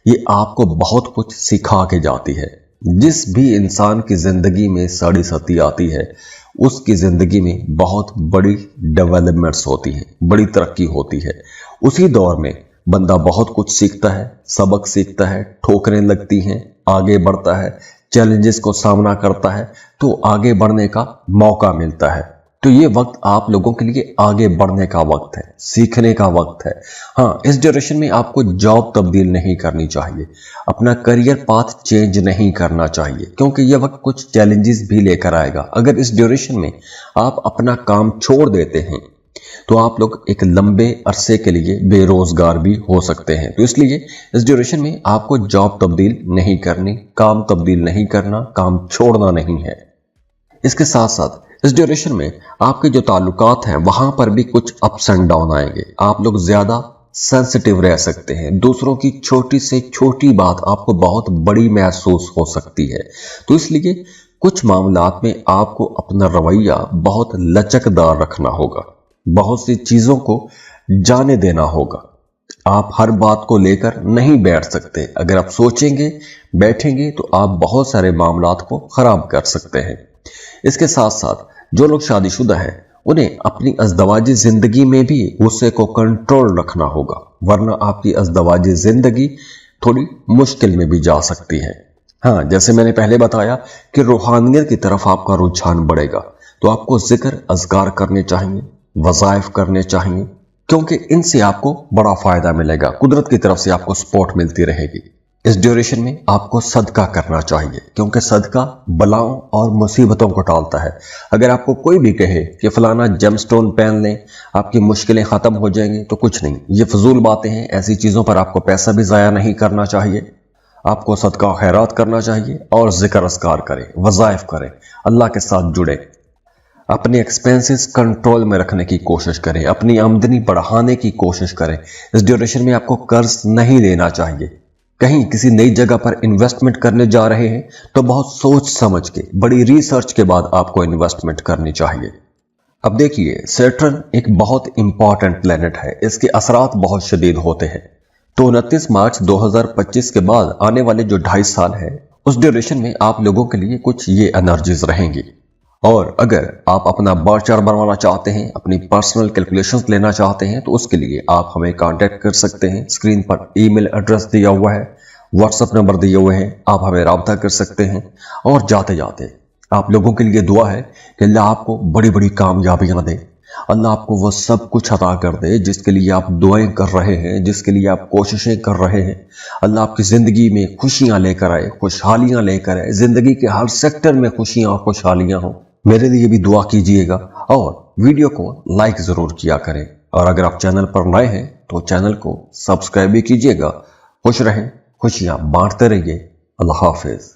ये आपको बहुत कुछ सिखा के जाती है। जिस भी इंसान की जिंदगी में 7.5 आती है, उसकी जिंदगी में बहुत बड़ी डेवलपमेंट्स होती हैं, बड़ी तरक्की होती है। उसी दौर में बंदा बहुत कुछ सीखता है, सबक सीखता है, ठोकरें लगती हैं, आगे बढ़ता है, चैलेंजेस को सामना करता है, तो आगे बढ़ने का मौका मिलता है। तो ये वक्त आप लोगों के लिए आगे बढ़ने का वक्त है, सीखने का वक्त है। हाँ, इस ड्यूरेशन में आपको जॉब तब्दील नहीं करनी चाहिए, अपना करियर पाथ चेंज नहीं करना चाहिए, क्योंकि यह वक्त कुछ चैलेंजेस भी लेकर आएगा। अगर इस ड्यूरेशन में आप अपना काम छोड़ देते हैं तो आप लोग एक लंबे अरसे के लिए बेरोजगार भी हो सकते हैं। तो इसलिए इस ड्यूरेशन में आपको जॉब तब्दील नहीं करनी, काम तब्दील नहीं करना, काम छोड़ना नहीं है। इसके साथ साथ इस ड्यूरेशन में आपके जो ताल्लुकात हैं वहां पर भी कुछ अप्स एंड डाउन आएंगे। आप लोग ज्यादा सेंसिटिव रह सकते हैं, दूसरों की छोटी से छोटी बात आपको बहुत बड़ी महसूस हो सकती है। तो इसलिए कुछ मामलात में आपको अपना रवैया बहुत लचकदार रखना होगा, बहुत सी चीजों को जाने देना होगा। आप हर बात को लेकर नहीं बैठ सकते। अगर आप सोचेंगे, बैठेंगे तो आप बहुत सारे मामलात को खराब कर सकते हैं। इसके साथ साथ जो लोग शादीशुदा हैं उन्हें अपनी अज़दवाजी जिंदगी में भी गुस्से को कंट्रोल रखना होगा, वरना आपकी अज़दवाजी जिंदगी थोड़ी मुश्किल में भी जा सकती है। हाँ, जैसे मैंने पहले बताया कि रूहानियत की तरफ आपका रुझान बढ़ेगा, तो आपको जिक्र अज़कार करने चाहिए, वज़ाइफ करने चाहिए, क्योंकि इनसे आपको बड़ा फायदा मिलेगा। कुदरत की तरफ से आपको सपोर्ट मिलती रहेगी। इस ड्यूरेशन में आपको सदका करना चाहिए, क्योंकि सदका बलाओं और मुसीबतों को टालता है। अगर आपको कोई भी कहे कि फलाना जेमस्टोन पहन लें, आपकी मुश्किलें खत्म हो जाएंगी, तो कुछ नहीं, ये फजूल बातें हैं। ऐसी चीजों पर आपको पैसा भी जाया नहीं करना चाहिए। आपको सदका खैरात करना चाहिए और जिक्र अस्कार करें, वज़ाइफ करें, अल्लाह के साथ जुड़े। अपने एक्सपेंसेस कंट्रोल में रखने की कोशिश करें, अपनी आमदनी बढ़ाने की कोशिश करें। इस ड्यूरेशन में आपको कर्ज नहीं लेना चाहिए। कहीं किसी नई जगह पर इन्वेस्टमेंट करने जा रहे हैं तो बहुत सोच समझ के, बड़ी रिसर्च के बाद आपको इन्वेस्टमेंट करनी चाहिए। अब देखिए, सैटर्न एक बहुत इंपॉर्टेंट प्लेनेट है, इसके असरात बहुत शदीद होते हैं। तो 29 मार्च 2025 के बाद आने वाले जो 2.5 साल है, उस ड्यूरेशन में आप लोगों के लिए कुछ ये एनर्जीज रहेंगी। और अगर आप अपना बार चार्ट बनवाना चाहते हैं, अपनी पर्सनल कैलकुलेशंस लेना चाहते हैं, तो उसके लिए आप हमें कांटेक्ट कर सकते हैं। स्क्रीन पर ईमेल एड्रेस दिया हुआ है, व्हाट्सएप नंबर दिए हुए हैं, आप हमें राब्ता कर सकते हैं। और जाते जाते आप लोगों के लिए दुआ है कि अल्लाह आपको बड़ी बड़ी कामयाबियां दे, अल्लाह आपको वो सब कुछ अता कर दे जिसके लिए आप दुआएं कर रहे हैं, जिसके लिए आप कोशिशें कर रहे हैं। अल्लाह आपकी जिंदगी में खुशियां लेकर आए, खुशहालियां लेकर आए, जिंदगी के हर सेक्टर में खुशियां और खुशहालियां हो। मेरे लिए भी दुआ कीजिएगा और वीडियो को लाइक जरूर किया करें। और अगर आप चैनल पर नए हैं तो चैनल को सब्सक्राइब भी कीजिएगा। खुश रहें, खुशियां बांटते रहिए। अल्लाह हाफिज।